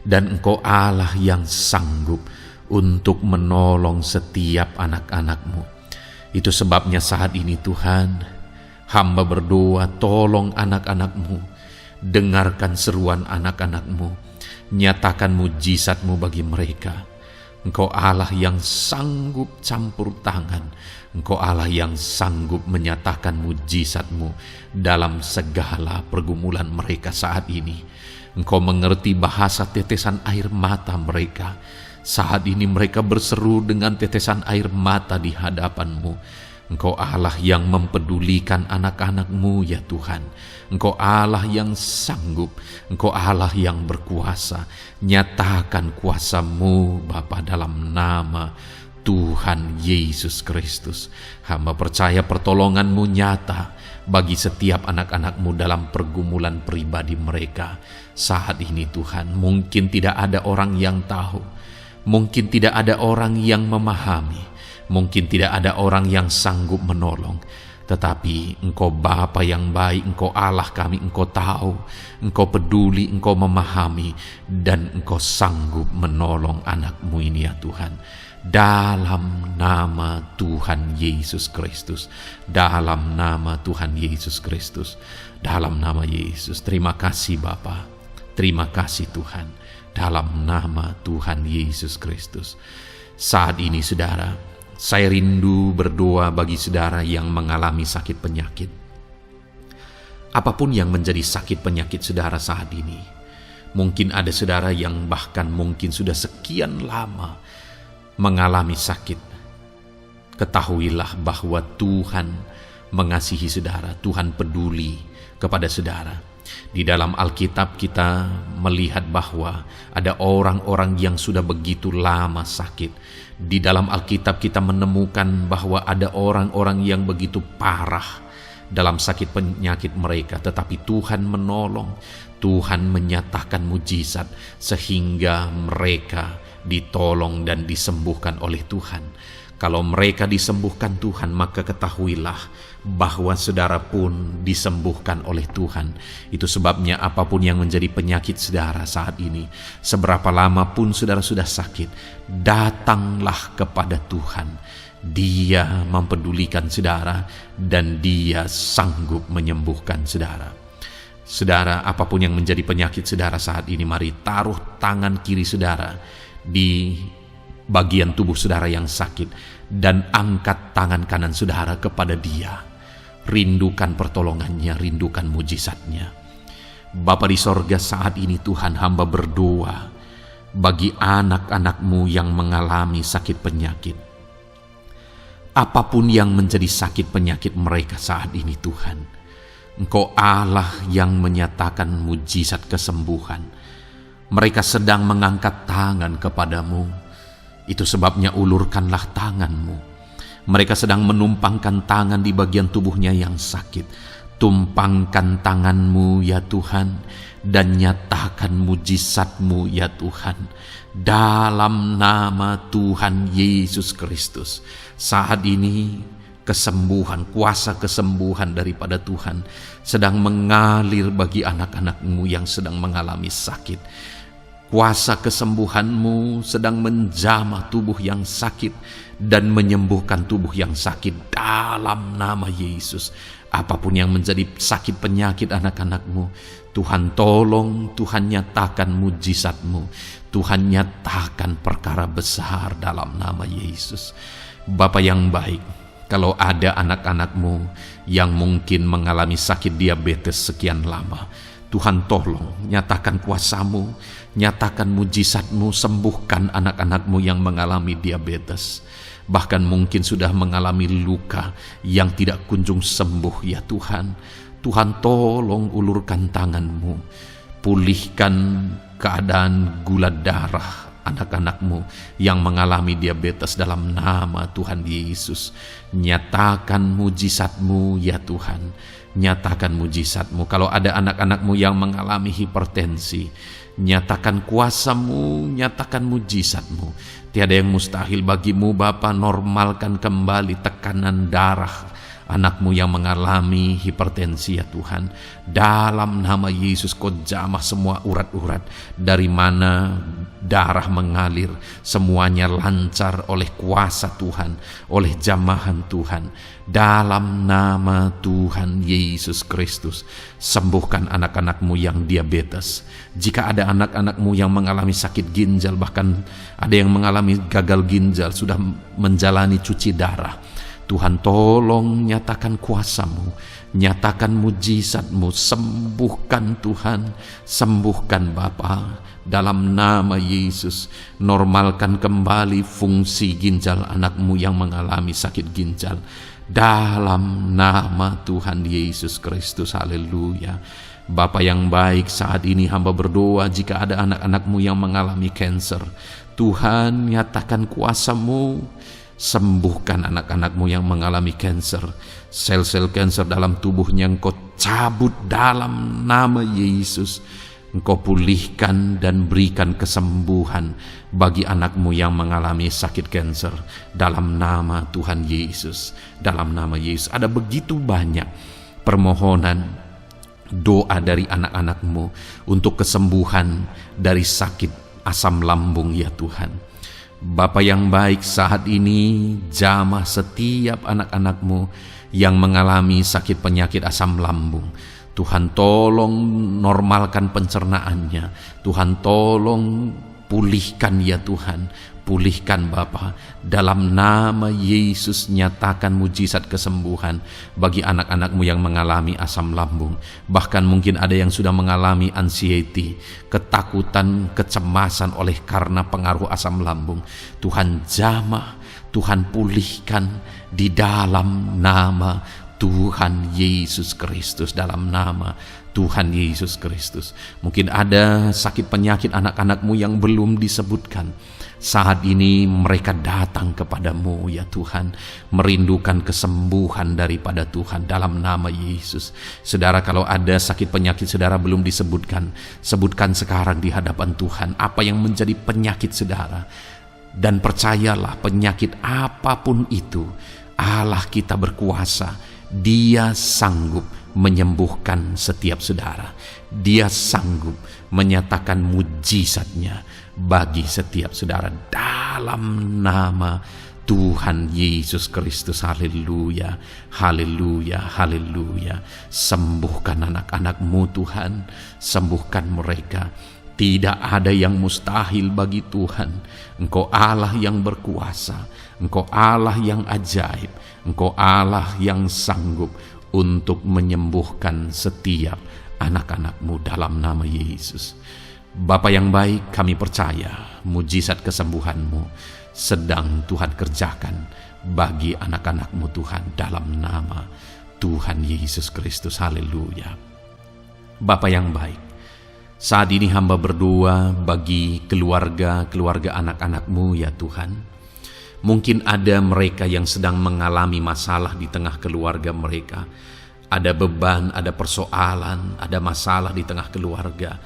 dan Engkau Allah yang sanggup untuk menolong setiap anak-anak-Mu. Itu sebabnya saat ini Tuhan, hamba berdoa, tolong anak-anak-Mu. Dengarkan seruan anak-anak-Mu, nyatakan mujizat-Mu bagi mereka. Engkau Allah yang sanggup campur tangan, Engkau Allah yang sanggup menyatakan mujizat-Mu dalam segala pergumulan mereka saat ini. Engkau mengerti bahasa tetesan air mata mereka. Saat ini mereka berseru dengan tetesan air mata di hadapan-Mu. Engkau Allah yang mempedulikan anak-anak-Mu ya Tuhan. Engkau Allah yang sanggup, Engkau Allah yang berkuasa. Nyatakan kuasa-Mu Bapa dalam nama Tuhan Yesus Kristus. Hamba percaya pertolongan-Mu nyata bagi setiap anak-anak-Mu dalam pergumulan pribadi mereka. Saat ini Tuhan, mungkin tidak ada orang yang tahu, mungkin tidak ada orang yang memahami, mungkin tidak ada orang yang sanggup menolong. Tetapi Engkau Bapa yang baik, Engkau Allah kami, Engkau tahu, Engkau peduli, Engkau memahami, dan Engkau sanggup menolong anak-Mu ini ya Tuhan. Dalam nama Tuhan Yesus Kristus, dalam nama Tuhan Yesus Kristus, dalam nama Yesus. Terima kasih Bapa, terima kasih Tuhan, dalam nama Tuhan Yesus Kristus. Saat ini saudara, saya rindu berdoa bagi saudara yang mengalami sakit penyakit. Apapun yang menjadi sakit penyakit saudara saat ini. Mungkin ada saudara yang bahkan mungkin sudah sekian lama mengalami sakit. Ketahuilah bahwa Tuhan mengasihi saudara, Tuhan peduli kepada saudara. Di dalam Alkitab kita melihat bahwa ada orang-orang yang sudah begitu lama sakit. Di dalam Alkitab kita menemukan bahwa ada orang-orang yang begitu parah dalam sakit penyakit mereka, tetapi Tuhan menolong, Tuhan menyatakan mujizat sehingga mereka ditolong dan disembuhkan oleh Tuhan. Kalau mereka disembuhkan Tuhan, maka ketahuilah bahwa saudara pun disembuhkan oleh Tuhan. Itu sebabnya apapun yang menjadi penyakit saudara saat ini, seberapa lama pun saudara sudah sakit, datanglah kepada Tuhan. Dia mempedulikan saudara dan Dia sanggup menyembuhkan saudara. Saudara, apapun yang menjadi penyakit saudara saat ini, mari taruh tangan kiri saudara di bagian tubuh saudara yang sakit dan angkat tangan kanan saudara kepada Dia. Rindukan pertolongannya, rindukan mujizatnya. Bapa di sorga, saat ini Tuhan hamba berdoa bagi anak-anak-Mu yang mengalami sakit penyakit. Apapun yang menjadi sakit penyakit mereka saat ini Tuhan, Engkau Allah yang menyatakan mujizat kesembuhan. Mereka sedang mengangkat tangan kepadamu. Itu sebabnya ulurkanlah tangan-Mu. Mereka sedang menumpangkan tangan di bagian tubuhnya yang sakit. tumpangkan tangan-Mu ya Tuhan, dan nyatakan mujizat-Mu ya Tuhan, dalam nama Tuhan Yesus Kristus. Saat ini kesembuhan, kuasa kesembuhan daripada Tuhan sedang mengalir bagi anak-anak-Mu yang sedang mengalami sakit. Kuasa kesembuhan-Mu sedang menjamah tubuh yang sakit dan menyembuhkan tubuh yang sakit dalam nama Yesus. Apapun yang menjadi sakit penyakit anak-anak-Mu, Tuhan tolong, Tuhan nyatakan mujizat-Mu, Tuhan nyatakan perkara besar dalam nama Yesus. Bapa yang baik, kalau ada anak-anak-Mu yang mungkin mengalami sakit diabetes sekian lama, Tuhan tolong nyatakan kuasa-Mu, nyatakan mujizat-Mu, sembuhkan anak-anak-Mu yang mengalami diabetes. Bahkan mungkin sudah mengalami luka yang tidak kunjung sembuh ya Tuhan. Tuhan tolong ulurkan tangan-Mu, pulihkan keadaan gula darah anak-anak-Mu yang mengalami diabetes dalam nama Tuhan Yesus. Nyatakan mujizat-Mu ya Tuhan, nyatakan mujizat-Mu. Kalau ada anak-anak-Mu yang mengalami hipertensi, nyatakan kuasa-Mu, nyatakan mujizat-Mu. Tiada yang mustahil bagi-Mu Bapa. Normalkan kembali tekanan darah anak-Mu yang mengalami hipertensi ya Tuhan. Dalam nama Yesus, Kau jamah semua urat-urat dari mana darah mengalir, semuanya lancar oleh kuasa Tuhan, oleh jamahan Tuhan. Dalam nama Tuhan Yesus Kristus, sembuhkan anak-anak-Mu yang diabetes. Jika ada anak-anak-Mu yang mengalami sakit ginjal, bahkan ada yang mengalami gagal ginjal, sudah menjalani cuci darah, Tuhan tolong nyatakan kuasa-Mu, nyatakan mujizat-Mu, sembuhkan Tuhan, sembuhkan Bapa. Dalam nama Yesus, normalkan kembali fungsi ginjal anak-Mu yang mengalami sakit ginjal. Dalam nama Tuhan Yesus Kristus, haleluya. Bapa yang baik, saat ini hamba berdoa jika ada anak-anak-Mu yang mengalami kanker, Tuhan nyatakan kuasa-Mu, sembuhkan anak-anak-Mu yang mengalami kanker. Sel-sel kanker dalam tubuhnya Engkau cabut dalam nama Yesus. Engkau pulihkan dan berikan kesembuhan bagi anak-Mu yang mengalami sakit kanker dalam nama Tuhan Yesus. Dalam nama Yesus. Ada begitu banyak permohonan doa dari anak-anak-Mu untuk kesembuhan dari sakit asam lambung ya Tuhan. Bapa yang baik, saat ini jamah setiap anak-anak-Mu yang mengalami sakit penyakit asam lambung. Tuhan tolong normalkan pencernaannya. Tuhan tolong pulihkan ya Tuhan. Pulihkan Bapa. Dalam nama Yesus, nyatakan mujizat kesembuhan bagi anak-anak-Mu yang mengalami asam lambung. Bahkan mungkin ada yang sudah mengalami anxiety, ketakutan, kecemasan oleh karena pengaruh asam lambung. Tuhan jamah, Tuhan pulihkan di dalam nama Tuhan Yesus Kristus, dalam nama Tuhan Yesus Kristus. Mungkin ada sakit penyakit anak-anak-Mu yang belum disebutkan. Saat ini mereka datang kepadamu ya Tuhan, merindukan kesembuhan daripada Tuhan dalam nama Yesus. Saudara, kalau ada sakit penyakit saudara belum disebutkan, sebutkan sekarang di hadapan Tuhan apa yang menjadi penyakit saudara. Dan percayalah, penyakit apapun itu, Allah kita berkuasa. Dia sanggup menyembuhkan setiap saudara. Dia sanggup menyatakan mujizatnya bagi setiap saudara dalam nama Tuhan Yesus Kristus. Haleluya, haleluya, haleluya. Sembuhkan anak-anak-Mu Tuhan, sembuhkan mereka. Tidak ada yang mustahil bagi Tuhan. Engkau Allah yang berkuasa, Engkau Allah yang ajaib, Engkau Allah yang sanggup untuk menyembuhkan setiap anak-anak-Mu dalam nama Yesus. Bapa yang baik, kami percaya mujizat kesembuhan-Mu sedang Tuhan kerjakan bagi anak-anak-Mu Tuhan dalam nama Tuhan Yesus Kristus. Haleluya. Bapa yang baik, saat ini hamba berdoa bagi keluarga anak-anak-Mu ya Tuhan. Mungkin ada mereka yang sedang mengalami masalah di tengah keluarga mereka. ada beban, ada persoalan, ada masalah di tengah keluarga.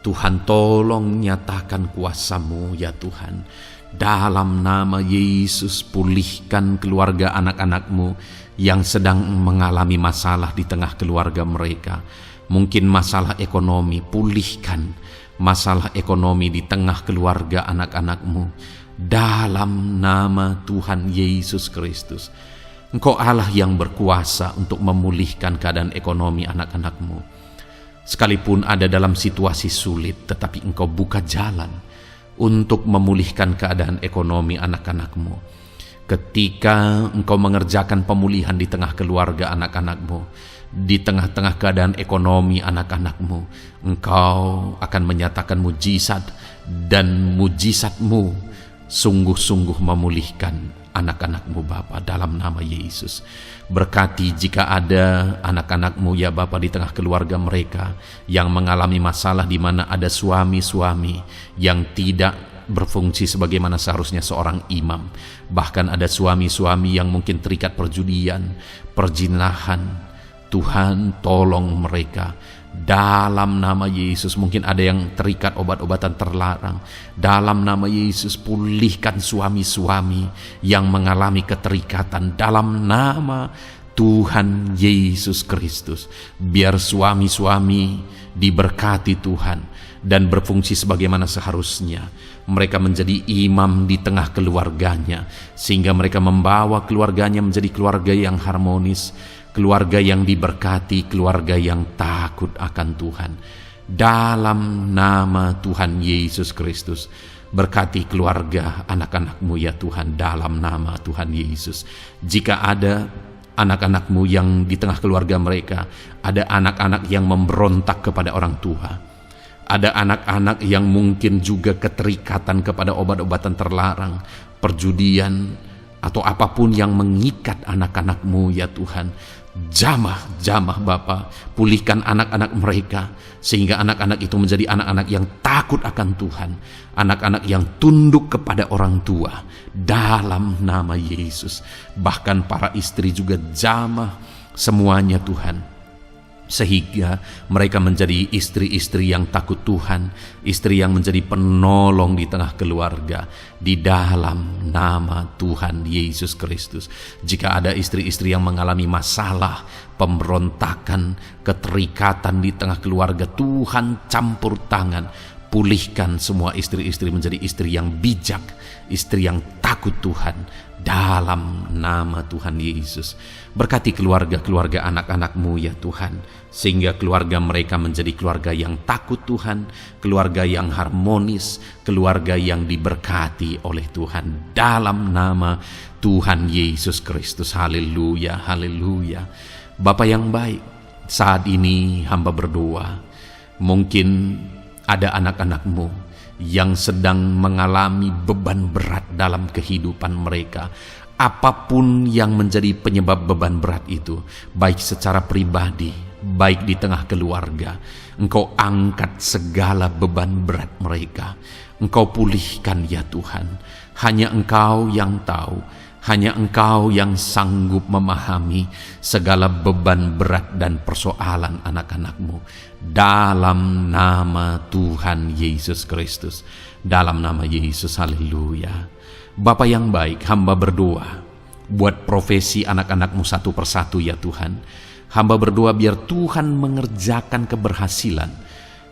Tuhan, tolong nyatakan kuasa-Mu ya Tuhan. Dalam nama Yesus, pulihkan keluarga anak-anak-Mu yang sedang mengalami masalah di tengah keluarga mereka. Mungkin masalah ekonomi, pulihkan masalah ekonomi di tengah keluarga anak-anak-Mu. Dalam nama Tuhan Yesus Kristus. Engkau Allah yang berkuasa untuk memulihkan keadaan ekonomi anak-anak-Mu. Sekalipun ada dalam situasi sulit, tetapi Engkau buka jalan untuk memulihkan keadaan ekonomi anak-anak-Mu. Ketika Engkau mengerjakan pemulihan di tengah keluarga anak-anak-Mu, di tengah-tengah keadaan ekonomi anak-anak-Mu, Engkau akan menyatakan mujizat, dan mujizat-Mu sungguh-sungguh memulihkan anak-anak-Mu Bapa, dalam nama Yesus. Berkati jika ada anak-anak-Mu ya Bapa di tengah keluarga mereka yang mengalami masalah di mana ada suami-suami yang tidak berfungsi sebagaimana seharusnya seorang imam. Bahkan ada suami-suami yang mungkin terikat perjudian, perjinahan. Tuhan, tolong mereka dalam nama Yesus. Mungkin ada yang terikat obat-obatan terlarang. Dalam nama Yesus, pulihkan suami-suami yang mengalami keterikatan dalam nama Tuhan Yesus Kristus. Biar suami-suami diberkati Tuhan dan berfungsi sebagaimana seharusnya. Mereka menjadi imam di tengah keluarganya, sehingga mereka membawa keluarganya menjadi keluarga yang harmonis, keluarga yang diberkati, keluarga yang takut akan Tuhan. Dalam nama Tuhan Yesus Kristus, berkati keluarga anak-anak-Mu ya Tuhan, dalam nama Tuhan Yesus. Jika ada anak-anak-Mu yang di tengah keluarga mereka, ada anak-anak yang memberontak kepada orang tua, ada anak-anak yang mungkin juga keterikatan kepada obat-obatan terlarang, perjudian, atau apapun yang mengikat anak-anak-Mu ya Tuhan. Jamah Bapa, pulihkan anak-anak mereka, sehingga anak-anak itu menjadi anak-anak yang takut akan Tuhan, anak-anak yang tunduk kepada orang tua, dalam nama Yesus. Bahkan para istri juga jamah semuanya Tuhan, sehingga mereka menjadi istri-istri yang takut Tuhan, istri yang menjadi penolong di tengah keluarga, di dalam nama Tuhan Yesus Kristus. Jika ada istri-istri yang mengalami masalah, pemberontakan, keterikatan di tengah keluarga, Tuhan campur tangan, pulihkan semua istri-istri menjadi istri yang bijak, istri yang takut Tuhan, dalam nama Tuhan Yesus. Berkati keluarga-keluarga anak-anak-Mu ya Tuhan, sehingga keluarga mereka menjadi keluarga yang takut Tuhan, keluarga yang harmonis, keluarga yang diberkati oleh Tuhan, dalam nama Tuhan Yesus Kristus. Haleluya, haleluya. Bapa yang baik, saat ini hamba berdoa, mungkin ada anak-anak-Mu yang sedang mengalami beban berat dalam kehidupan mereka. Apapun yang menjadi penyebab beban berat itu, baik secara pribadi, baik di tengah keluarga, Engkau angkat segala beban berat mereka. Engkau pulihkan ya Tuhan. Hanya Engkau yang tahu, hanya Engkau yang sanggup memahami segala beban berat dan persoalan anak-anak-Mu. Dalam nama Tuhan Yesus Kristus, dalam nama Yesus, haleluya. Bapa yang baik, hamba berdoa buat profesi anak-anak-Mu satu persatu ya Tuhan. Hamba berdoa biar Tuhan mengerjakan keberhasilan,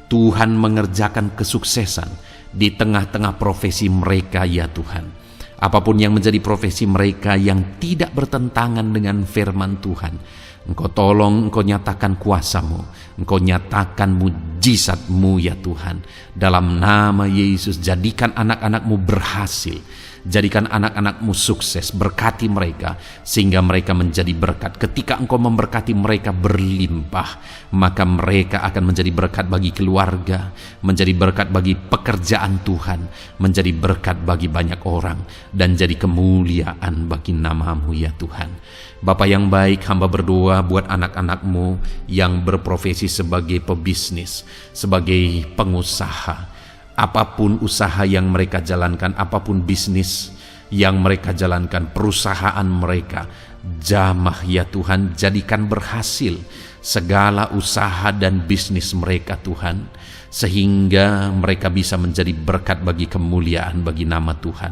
Tuhan mengerjakan kesuksesan di tengah-tengah profesi mereka ya Tuhan. Apapun yang menjadi profesi mereka yang tidak bertentangan dengan firman Tuhan, Engkau tolong, Engkau nyatakan kuasa-Mu, Engkau nyatakan mujizat-Mu ya Tuhan. Dalam nama Yesus, jadikan anak-anak-Mu berhasil, jadikan anak-anak-Mu sukses, berkati mereka sehingga mereka menjadi berkat. Ketika Engkau memberkati mereka berlimpah, maka mereka akan menjadi berkat bagi keluarga, menjadi berkat bagi pekerjaan Tuhan, menjadi berkat bagi banyak orang, dan jadi kemuliaan bagi nama-Mu ya Tuhan. Bapa yang baik, hamba berdoa buat anak-anak-Mu yang berprofesi sebagai pebisnis, sebagai pengusaha. Apapun usaha yang mereka jalankan, apapun bisnis yang mereka jalankan, perusahaan mereka, Jamah ya Tuhan, jadikan berhasil segala usaha dan bisnis mereka Tuhan, sehingga mereka bisa menjadi berkat bagi kemuliaan bagi nama Tuhan.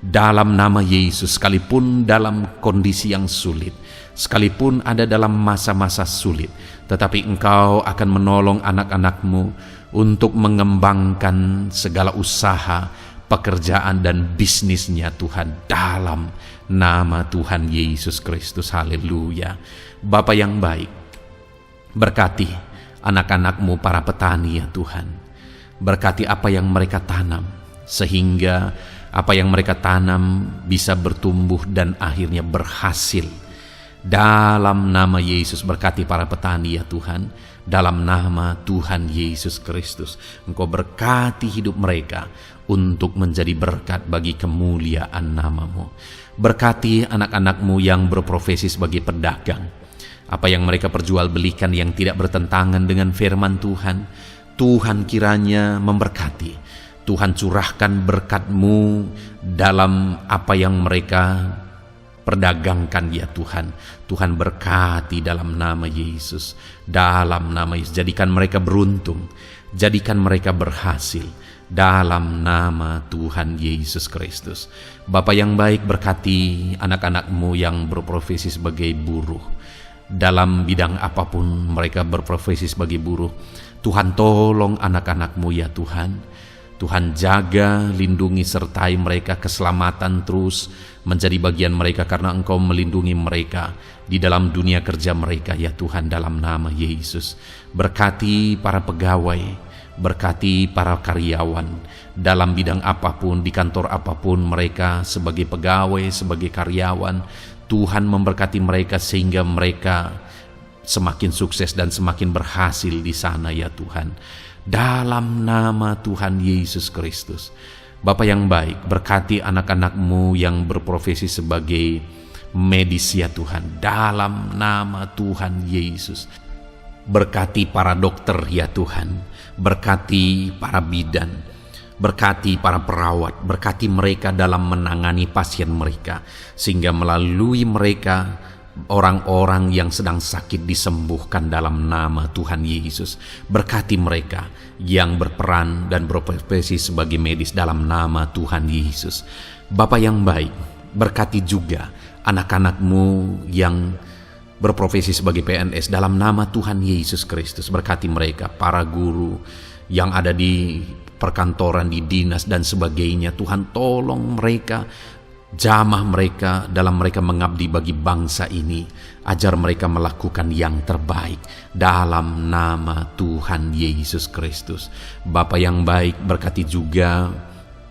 Dalam nama Yesus, sekalipun dalam kondisi yang sulit, sekalipun ada dalam masa-masa sulit, tetapi Engkau akan menolong anak-anak-Mu untuk mengembangkan segala usaha, pekerjaan dan bisnisnya Tuhan, dalam nama Tuhan Yesus Kristus. Haleluya. Bapa yang baik, berkati anak-anak-Mu para petani ya Tuhan. Berkati apa yang mereka tanam, sehingga apa yang mereka tanam bisa bertumbuh dan akhirnya berhasil. Dalam nama Yesus, berkati para petani ya Tuhan. Dalam nama Tuhan Yesus Kristus, Engkau berkati hidup mereka untuk menjadi berkat bagi kemuliaan nama-Mu. Berkati anak-anak-Mu yang berprofesi sebagai pedagang. Apa yang mereka perjualbelikan yang tidak bertentangan dengan firman Tuhan, Tuhan kiranya memberkati. Tuhan curahkan berkat-Mu dalam apa yang mereka perdagangkan ya Tuhan. Tuhan berkati dalam nama Yesus. Dalam nama Yesus, jadikan mereka beruntung, jadikan mereka berhasil dalam nama Tuhan Yesus Kristus. Bapa yang baik, berkati anak-anak-Mu yang berprofesi sebagai buruh. Dalam bidang apapun mereka berprofesi sebagai buruh, Tuhan tolong anak-anak-Mu ya Tuhan. Tuhan jaga, lindungi, sertai mereka, keselamatan terus menjadi bagian mereka, karena Engkau melindungi mereka di dalam dunia kerja mereka ya Tuhan, dalam nama Yesus. Berkati para pegawai, berkati para karyawan dalam bidang apapun, di kantor apapun mereka sebagai pegawai, sebagai karyawan. Tuhan memberkati mereka sehingga mereka semakin sukses dan semakin berhasil di sana ya Tuhan. Dalam nama Tuhan Yesus Kristus. Bapa yang baik, berkati anak-anak-Mu yang berprofesi sebagai medis ya Tuhan, dalam nama Tuhan Yesus. Berkati para dokter ya Tuhan, berkati para bidan, berkati para perawat, berkati mereka dalam menangani pasien mereka, sehingga melalui mereka orang-orang yang sedang sakit disembuhkan dalam nama Tuhan Yesus. Berkati mereka yang berperan dan berprofesi sebagai medis dalam nama Tuhan Yesus. Bapa yang baik, berkati juga anak-anak-Mu yang berprofesi sebagai PNS dalam nama Tuhan Yesus Kristus. Berkati mereka, para guru yang ada di perkantoran, di dinas dan sebagainya. Tuhan tolong mereka, jamah mereka dalam mereka mengabdi bagi bangsa ini. Ajar mereka melakukan yang terbaik dalam nama Tuhan Yesus Kristus. Bapa yang baik, berkati juga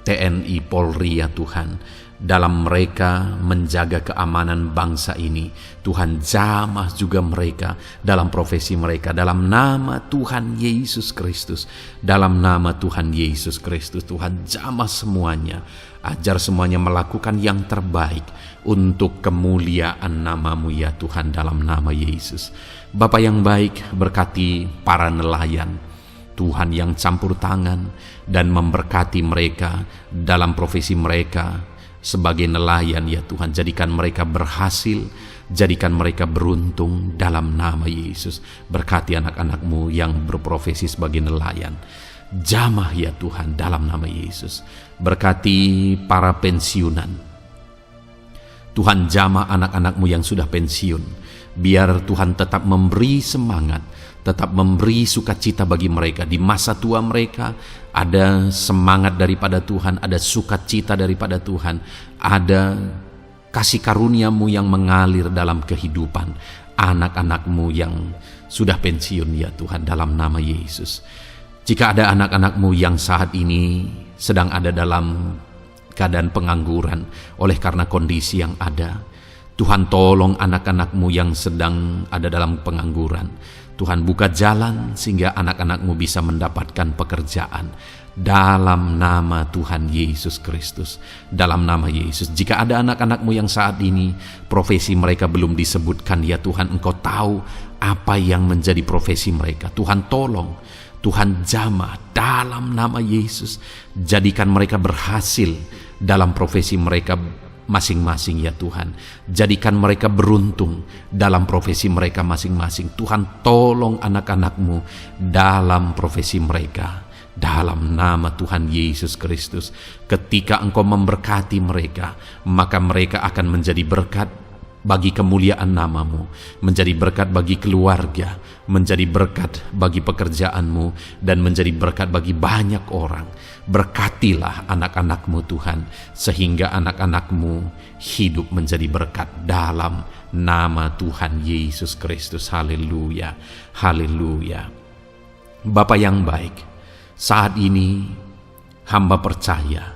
TNI Polri ya Tuhan, dalam mereka menjaga keamanan bangsa ini. Tuhan jamah juga mereka dalam profesi mereka, dalam nama Tuhan Yesus Kristus. Dalam nama Tuhan Yesus Kristus, Tuhan jamah semuanya. Ajar semuanya melakukan yang terbaik untuk kemuliaan nama-Mu ya Tuhan, dalam nama Yesus. Bapa yang baik, berkati para nelayan Tuhan yang campur tangan dan memberkati mereka dalam profesi mereka sebagai nelayan ya Tuhan. Jadikan mereka berhasil, jadikan mereka beruntung dalam nama Yesus. Berkati anak-anak-Mu yang berprofesi sebagai nelayan, jamah ya Tuhan, dalam nama Yesus. Berkati para pensiunan Tuhan, jamah anak-anak-Mu yang sudah pensiun. Biar Tuhan tetap memberi semangat, tetap memberi sukacita bagi mereka. Di masa tua mereka ada semangat daripada Tuhan, ada sukacita daripada Tuhan, ada kasih karunia-Mu yang mengalir dalam kehidupan anak-anak-Mu yang sudah pensiun ya Tuhan, dalam nama Yesus. Jika ada anak-anak-Mu yang saat ini sedang ada dalam keadaan pengangguran oleh karena kondisi yang ada, Tuhan tolong anak-anak-Mu yang sedang ada dalam pengangguran. Tuhan buka jalan sehingga anak-anak-Mu bisa mendapatkan pekerjaan dalam nama Tuhan Yesus Kristus. Dalam nama Yesus. Jika ada anak-anak-Mu yang saat ini profesi mereka belum disebutkan ya Tuhan, Engkau tahu apa yang menjadi profesi mereka. Tuhan tolong, Tuhan jamah dalam nama Yesus. Jadikan mereka berhasil dalam profesi mereka, masing-masing ya Tuhan. Jadikan mereka beruntung dalam profesi mereka masing-masing. Tuhan, tolong anak-anak-Mu dalam profesi mereka. Dalam nama Tuhan Yesus Kristus, ketika Engkau memberkati mereka, maka mereka akan menjadi berkat bagi kemuliaan nama-Mu, menjadi berkat bagi keluarga, menjadi berkat bagi pekerjaan-Mu, dan menjadi berkat bagi banyak orang. Berkatilah anak-anak-Mu Tuhan, sehingga anak-anak-Mu hidup menjadi berkat dalam nama Tuhan Yesus Kristus. Haleluya, haleluya. Bapa yang baik, saat ini hamba percaya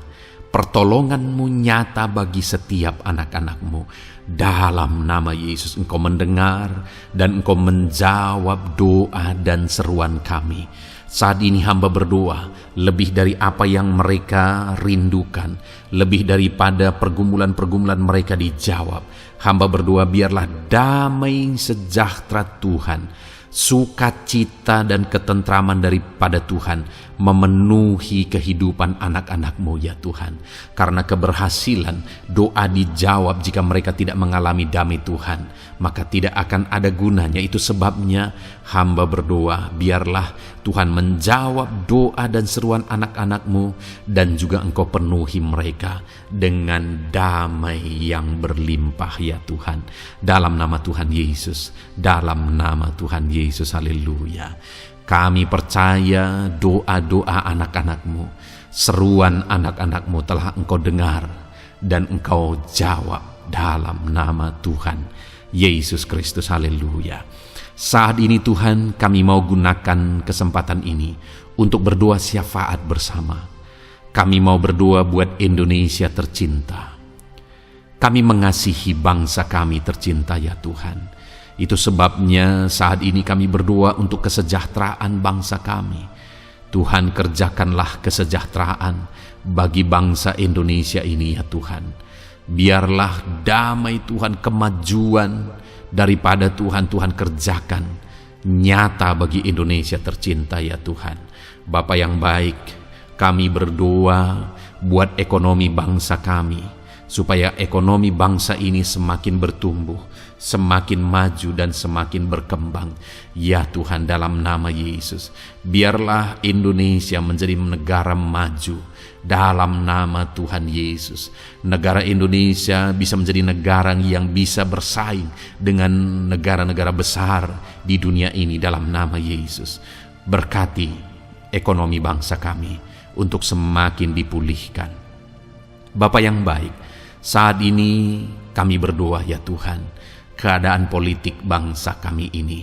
pertolongan-Mu nyata bagi setiap anak-anak-Mu. Dalam nama Yesus, Engkau mendengar dan Engkau menjawab doa dan seruan kami. Saat ini hamba berdoa, lebih dari apa yang mereka rindukan, lebih daripada pergumulan-pergumulan mereka dijawab. Hamba berdoa, biarlah damai sejahtera Tuhan, sukacita dan ketentraman daripada Tuhan memenuhi kehidupan anak-anak-Mu ya Tuhan. Karena keberhasilan doa dijawab jika mereka tidak mengalami damai Tuhan, maka tidak akan ada gunanya. Itu sebabnya hamba berdoa, biarlah Tuhan menjawab doa dan seruan anak-anak-Mu, dan juga Engkau penuhi mereka dengan damai yang berlimpah ya Tuhan. Dalam nama Tuhan Yesus, dalam nama Tuhan Yesus, haleluya. Kami percaya doa-doa anak-anak-Mu, seruan anak-anak-Mu telah Engkau dengar dan Engkau jawab dalam nama Tuhan Yesus Kristus, haleluya. Saat ini Tuhan, kami mau gunakan kesempatan ini untuk berdoa syafaat bersama. Kami mau berdoa buat Indonesia tercinta. Kami mengasihi bangsa kami tercinta ya Tuhan. Itu sebabnya saat ini kami berdoa untuk kesejahteraan bangsa kami. Tuhan, kerjakanlah kesejahteraan bagi bangsa Indonesia ini ya Tuhan. Biarlah damai Tuhan, kemajuan daripada Tuhan kerjakan nyata bagi Indonesia tercinta ya Tuhan. Bapa yang baik, kami berdoa buat ekonomi bangsa kami, supaya ekonomi bangsa ini semakin bertumbuh, semakin maju dan semakin berkembang. Ya Tuhan, dalam nama Yesus, biarlah Indonesia menjadi negara maju dalam nama Tuhan Yesus. Negara Indonesia bisa menjadi negara yang bisa bersaing dengan negara-negara besar di dunia ini dalam nama Yesus. Berkati ekonomi bangsa kami untuk semakin dipulihkan. Bapa yang baik, saat ini kami berdoa ya Tuhan, keadaan politik bangsa kami ini.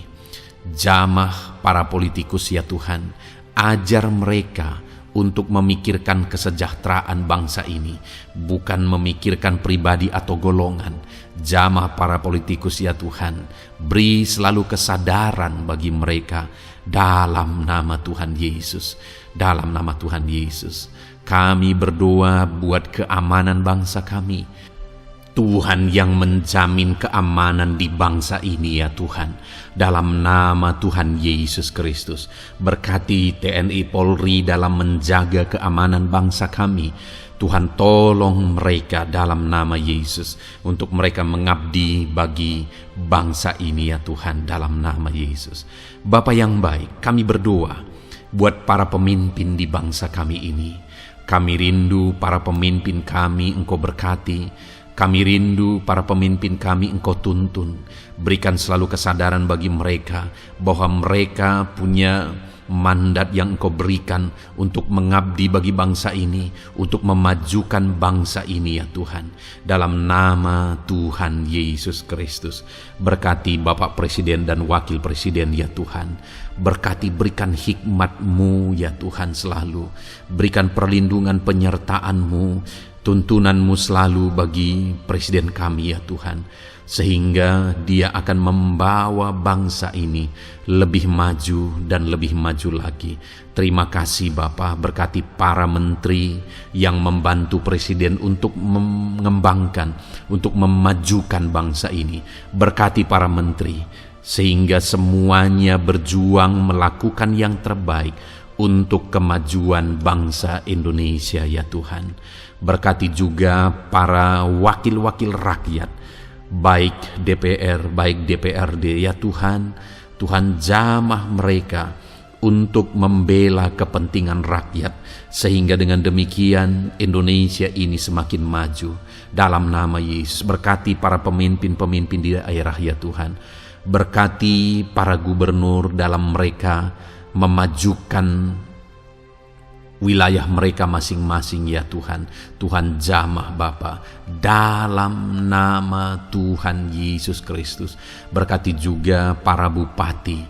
Jamah para politikus ya Tuhan, ajar mereka untuk memikirkan kesejahteraan bangsa ini, bukan memikirkan pribadi atau golongan. Jamah para politikus ya Tuhan, beri selalu kesadaran bagi mereka dalam nama Tuhan Yesus. Dalam nama Tuhan Yesus, kami berdoa buat keamanan bangsa kami. Tuhan yang menjamin keamanan di bangsa ini ya Tuhan. Dalam nama Tuhan Yesus Kristus, berkati TNI Polri dalam menjaga keamanan bangsa kami. Tuhan, tolong mereka dalam nama Yesus, untuk mereka mengabdi bagi bangsa ini ya Tuhan, dalam nama Yesus. Bapa yang baik, kami berdoa buat para pemimpin di bangsa kami ini. Kami rindu para pemimpin kami Engkau berkati. Kami rindu para pemimpin kami Engkau tuntun. Berikan selalu kesadaran bagi mereka bahwa mereka punya mandat yang Engkau berikan untuk mengabdi bagi bangsa ini, untuk memajukan bangsa ini ya Tuhan. Dalam nama Tuhan Yesus Kristus, berkati Bapak Presiden dan Wakil Presiden ya Tuhan. Berkati, berikan hikmat-Mu ya Tuhan selalu. Berikan perlindungan penyertaan-Mu, tuntunan-Mu selalu bagi Presiden kami ya Tuhan, sehingga dia akan membawa bangsa ini lebih maju dan lebih maju lagi. Terima kasih Bapa, berkati para menteri yang membantu Presiden untuk mengembangkan, untuk memajukan bangsa ini. Berkati para menteri, sehingga semuanya berjuang melakukan yang terbaik untuk kemajuan bangsa Indonesia ya Tuhan. Berkati juga para wakil-wakil rakyat, baik DPR, baik DPRD ya Tuhan. Tuhan jamah mereka untuk membela kepentingan rakyat, sehingga dengan demikian Indonesia ini semakin maju. Dalam nama Yesus, berkati para pemimpin-pemimpin di daerah ya Tuhan. Berkati para gubernur dalam mereka memajukan wilayah mereka masing-masing ya Tuhan. Tuhan jamah Bapa, dalam nama Tuhan Yesus Kristus. Berkati juga para bupati,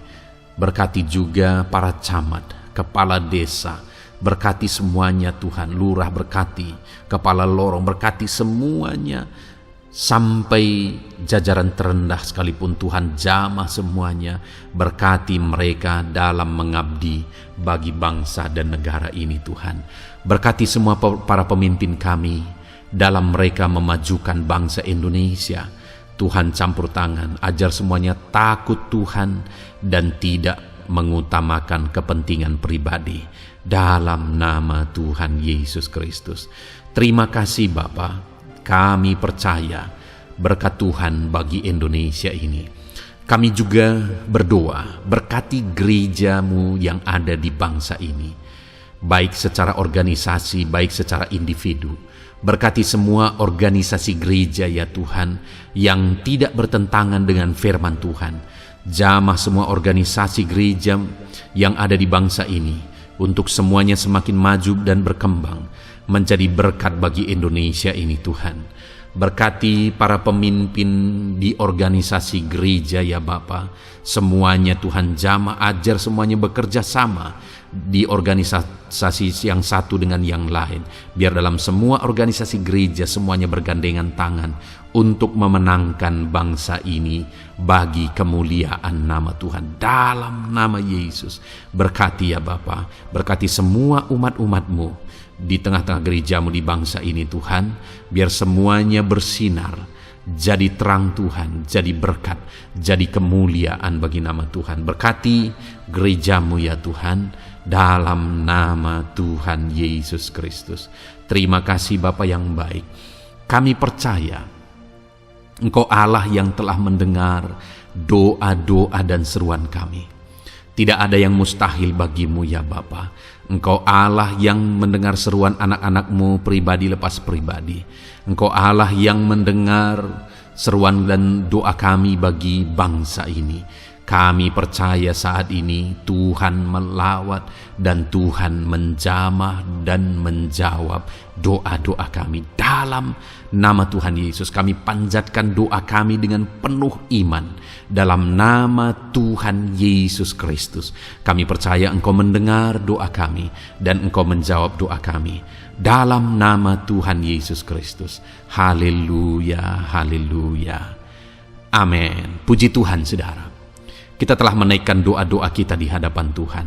berkati juga para camat, kepala desa, berkati semuanya Tuhan. Lurah berkati, kepala lorong berkati semuanya, sampai jajaran terendah sekalipun Tuhan jamah semuanya. Berkati mereka dalam mengabdi bagi bangsa dan negara ini Tuhan. Berkati semua para pemimpin kami dalam mereka memajukan bangsa Indonesia. Tuhan campur tangan, ajar semuanya takut Tuhan dan tidak mengutamakan kepentingan pribadi. Dalam nama Tuhan Yesus Kristus. Terima kasih Bapa. Kami percaya berkat Tuhan bagi Indonesia ini. Kami juga berdoa, berkati gereja-Mu yang ada di bangsa ini, baik secara organisasi, baik secara individu. Berkati semua organisasi gereja ya Tuhan, yang tidak bertentangan dengan firman Tuhan. Jamah semua organisasi gereja yang ada di bangsa ini, untuk semuanya semakin maju dan berkembang, menjadi berkat bagi Indonesia ini Tuhan. Berkati para pemimpin di organisasi gereja ya Bapa. Semuanya Tuhan jamah, ajar semuanya bekerja sama di organisasi yang satu dengan yang lain. Biar dalam semua organisasi gereja semuanya bergandengan tangan untuk memenangkan bangsa ini bagi kemuliaan nama Tuhan. Dalam nama Yesus, berkati ya Bapa, berkati semua umat-umat-Mu di tengah-tengah gereja-Mu di bangsa ini Tuhan. Biar semuanya bersinar, jadi terang Tuhan, jadi berkat, jadi kemuliaan bagi nama Tuhan. Berkati gereja-Mu ya Tuhan, dalam nama Tuhan Yesus Kristus. Terima kasih Bapa yang baik. Kami percaya Engkau Allah yang telah mendengar doa-doa dan seruan kami. Tidak ada yang mustahil bagimu ya Bapa. Engkau Allah yang mendengar seruan anak-anak-Mu pribadi lepas pribadi. Engkau Allah yang mendengar seruan dan doa kami bagi bangsa ini. Kami percaya saat ini Tuhan melawat dan Tuhan menjamah dan menjawab doa-doa kami. Dalam nama Tuhan Yesus kami panjatkan doa kami dengan penuh iman. Dalam nama Tuhan Yesus Kristus kami percaya Engkau mendengar doa kami dan Engkau menjawab doa kami. Dalam nama Tuhan Yesus Kristus. Haleluya, haleluya. Amin. Puji Tuhan saudara. Kita telah menaikkan doa-doa kita di hadapan Tuhan.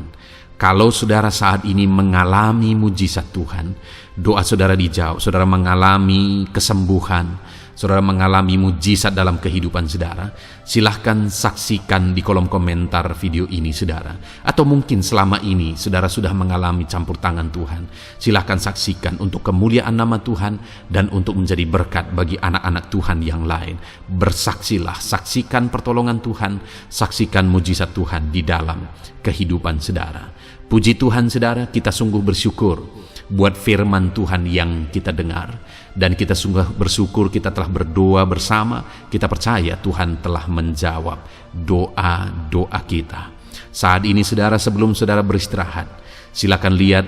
Kalau saudara saat ini mengalami mujizat Tuhan, doa saudara dijawab, saudara mengalami kesembuhan, saudara mengalami mujizat dalam kehidupan saudara, silahkan saksikan di kolom komentar video ini saudara. Atau mungkin selama ini saudara sudah mengalami campur tangan Tuhan, silahkan saksikan untuk kemuliaan nama Tuhan dan untuk menjadi berkat bagi anak-anak Tuhan yang lain. Bersaksilah, saksikan pertolongan Tuhan, saksikan mujizat Tuhan di dalam kehidupan saudara. Puji Tuhan saudara, kita sungguh bersyukur buat firman Tuhan yang kita dengar. Dan kita sungguh bersyukur kita telah berdoa bersama. Kita percaya Tuhan telah menjawab doa-doa kita. Saat ini saudara, sebelum saudara beristirahat, silakan lihat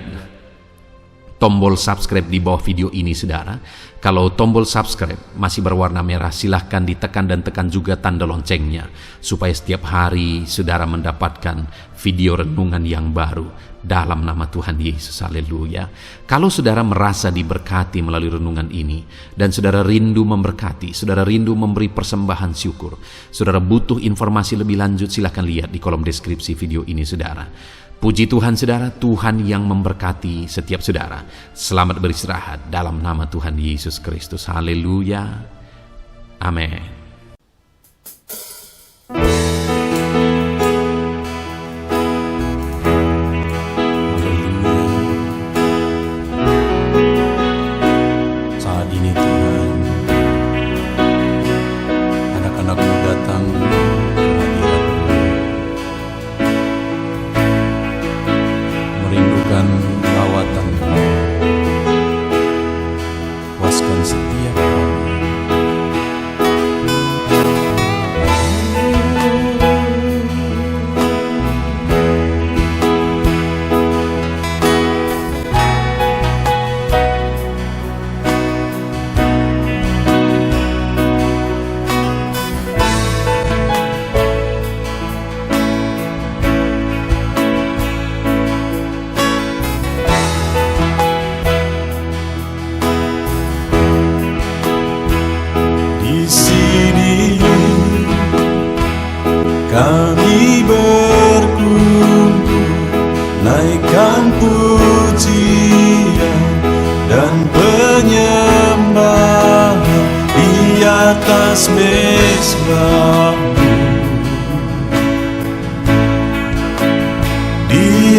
tombol subscribe di bawah video ini saudara. Kalau tombol subscribe masih berwarna merah, silahkan ditekan dan tekan juga tanda loncengnya, supaya setiap hari saudara mendapatkan video renungan yang baru dalam nama Tuhan Yesus. Haleluya. Kalau saudara merasa diberkati melalui renungan ini dan saudara rindu memberkati, saudara rindu memberi persembahan syukur, saudara butuh informasi lebih lanjut, silahkan lihat di kolom deskripsi video ini saudara. Puji Tuhan saudara, Tuhan yang memberkati setiap saudara. Selamat beristirahat dalam nama Tuhan Yesus Kristus. Haleluya. Amin.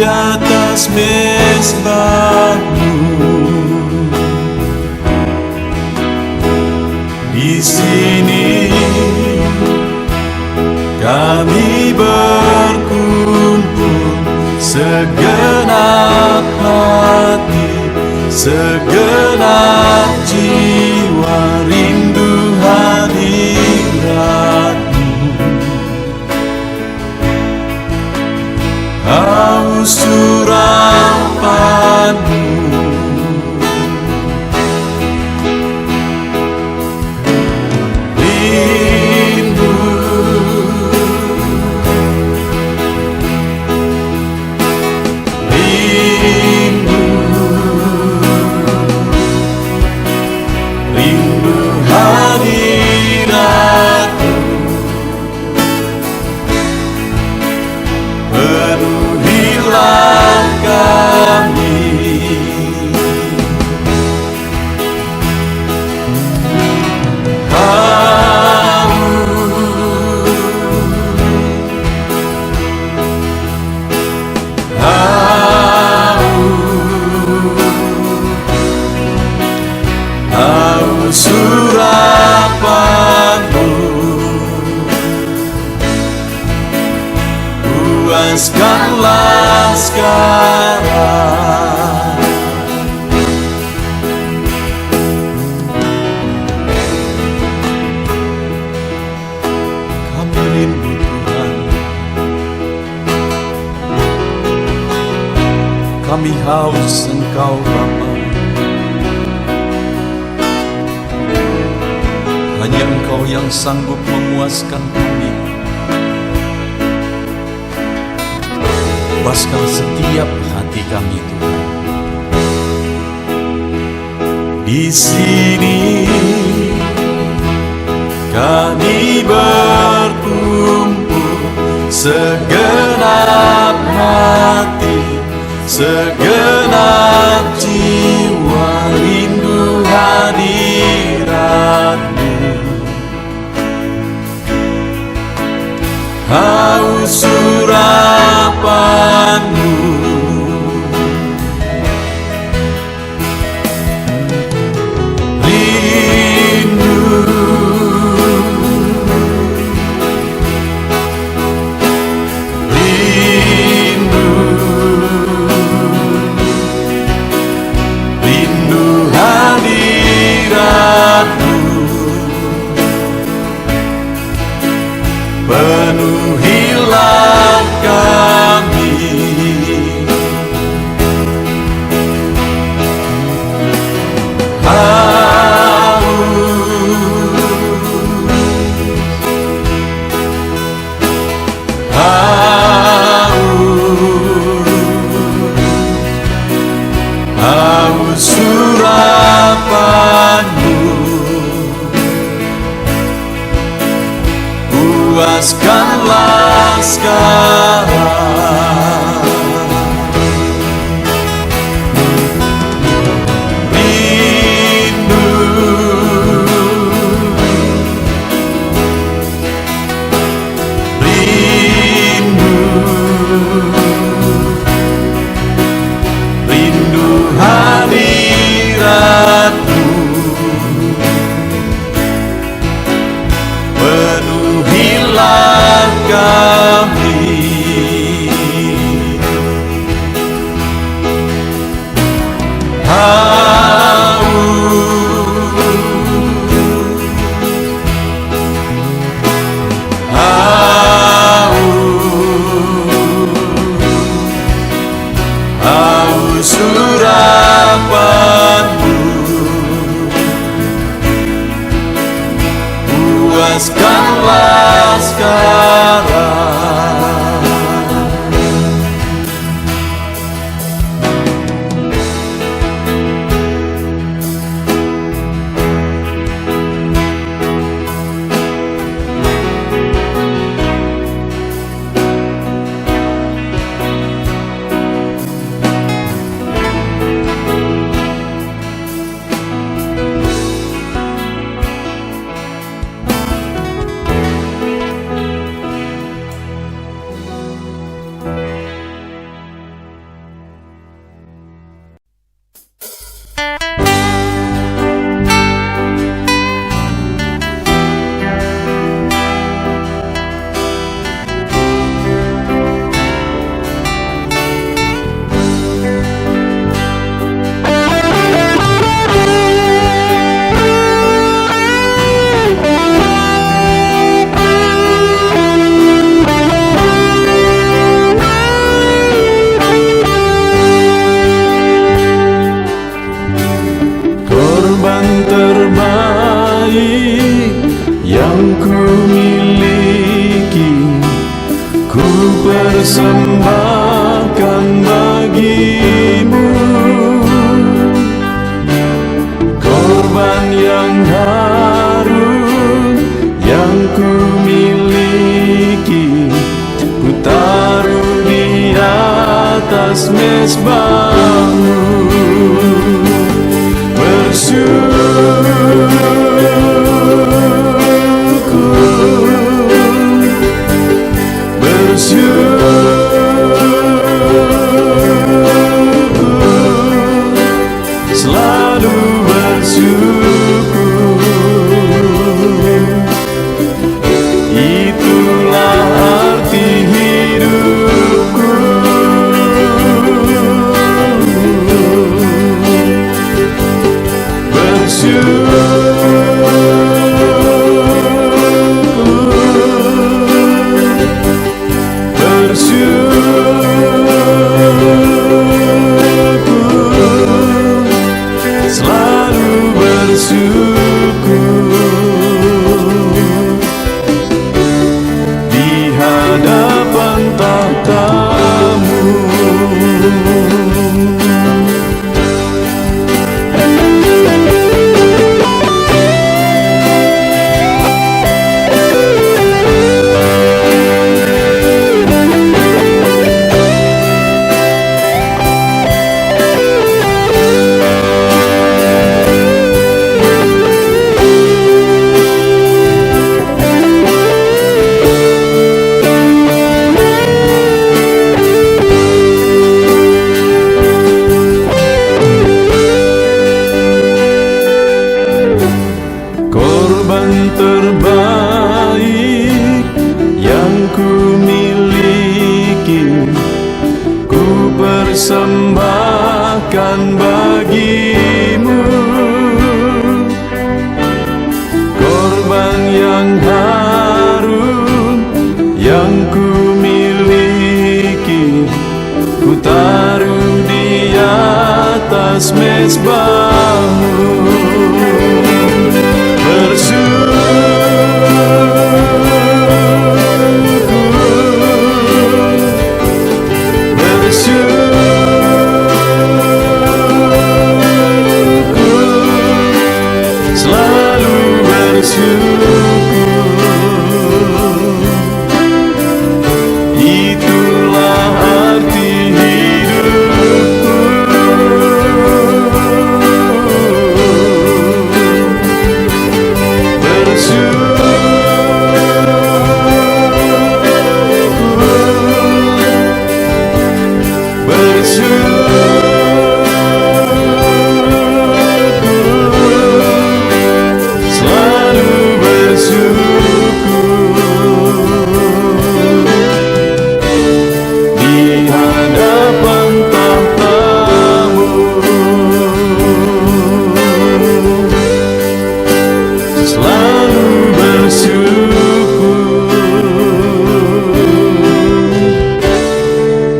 atas mezbah-Mu. Di sini kami berkumpul, segenap hati, segenap jiwa, rindu hadirat-Mu. Haus surapan-Mu, rindu, rindu, rindu hadirat-Mu. Penuhilah kami. Haus surapan-Mu, puaskanlah sekarang. Kami rindu Tuhan, kami haus Engkau Bapa. Hanya Engkau yang sanggup memuaskan kami. Puaskan setiap hati kami Tuhan. Di sini kami berkumpul, segenap hati, segenap jiwa, rindu hadirat-Mu. Haus surapan-Mu, rindu, rindu, atas mezbahmu. Selalu bersyukur, itulah arti hidupku. Selalu bersyukur di hadapan tahta-Mu. Korban terbaik yang ku miliki, ku persembahkan bagi-Mu. Korban yang harum yang ku miliki, ku taruh di atas mezbah-Mu. Selalu bersyukur, itulah arti hidupku.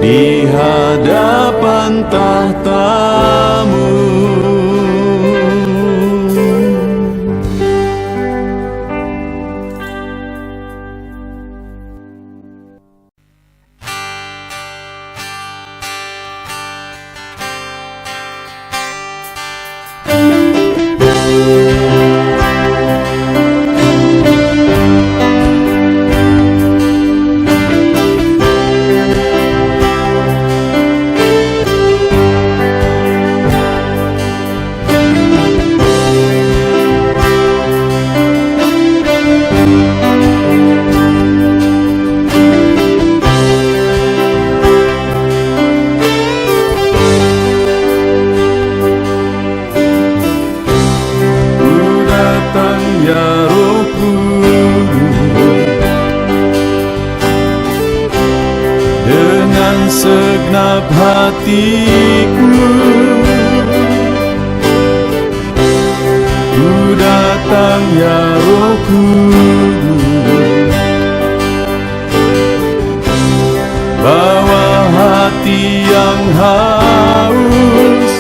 Di hadapan tahta-Mu. Ya Roh Kudus, dengan segenap hatiku, ku datang ya Roh Kudus, bawa hati yang haus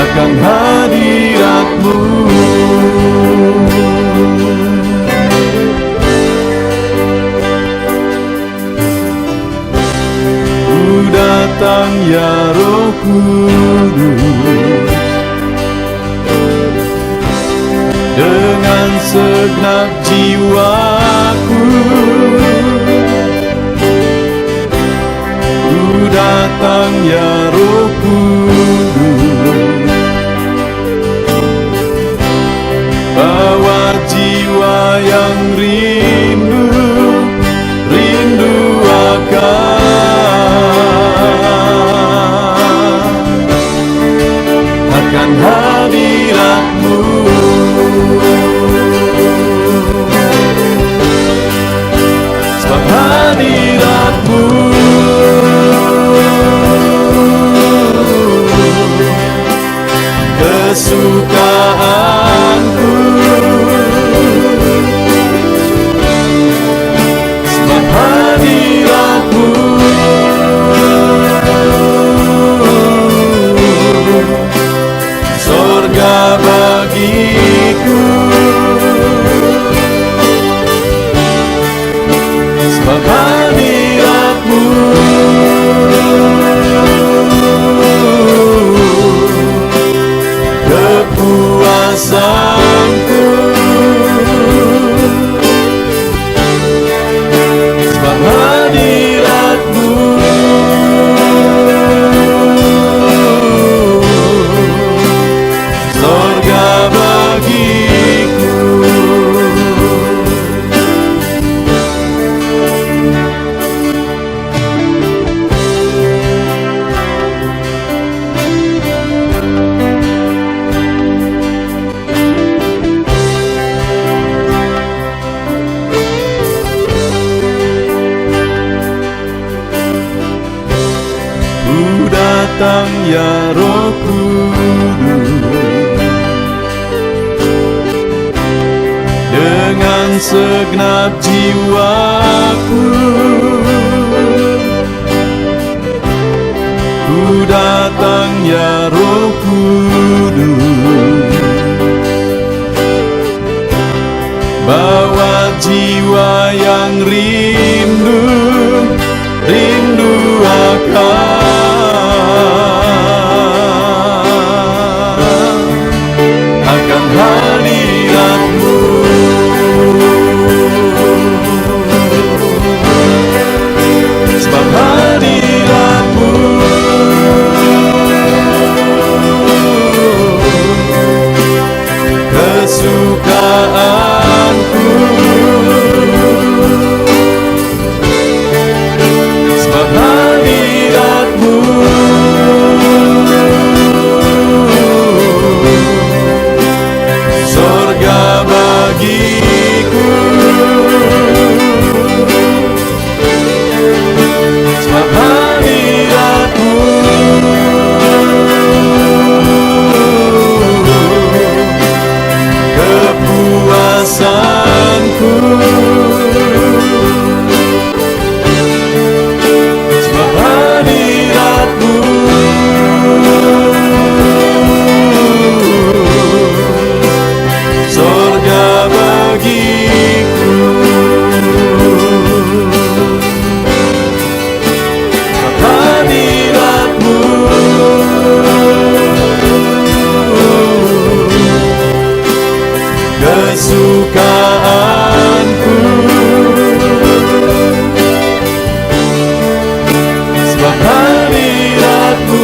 akan hadirat-Mu. Ku datang ya Roh Kudus, dengan segenap jiwa datang ya Roh Kudus, bawa jiwa yang rindu akan hadirat-Mu. Sebab hadirat-Mu kesukaanku. Sebab hadirat-Mu surga bagiku. Sebab hadirat-Mu kepuasanku. Sebab hadirat-Mu surga bagiku. Ku datang ya Roh Kudus, dengan segenap jiwaku. Ku datang ya Roh Kudus, bawa jiwa yang rindu akan hadirat-Mu. Sebab hadirat-Mu kesukaanku. Sebab hadirat-Mu surga bagiku. Sebab hadirat-Mu kepuasanku. Sebab hadirat-Mu surga bagiku. Sebab hadirat-Mu kesukaanku. Sebab hadirat-Mu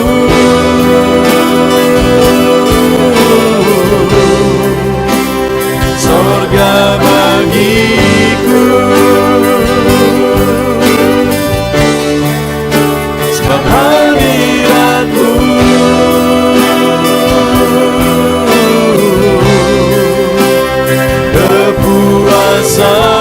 surga bagiku. Sebab hadirat-Mu kepuasan.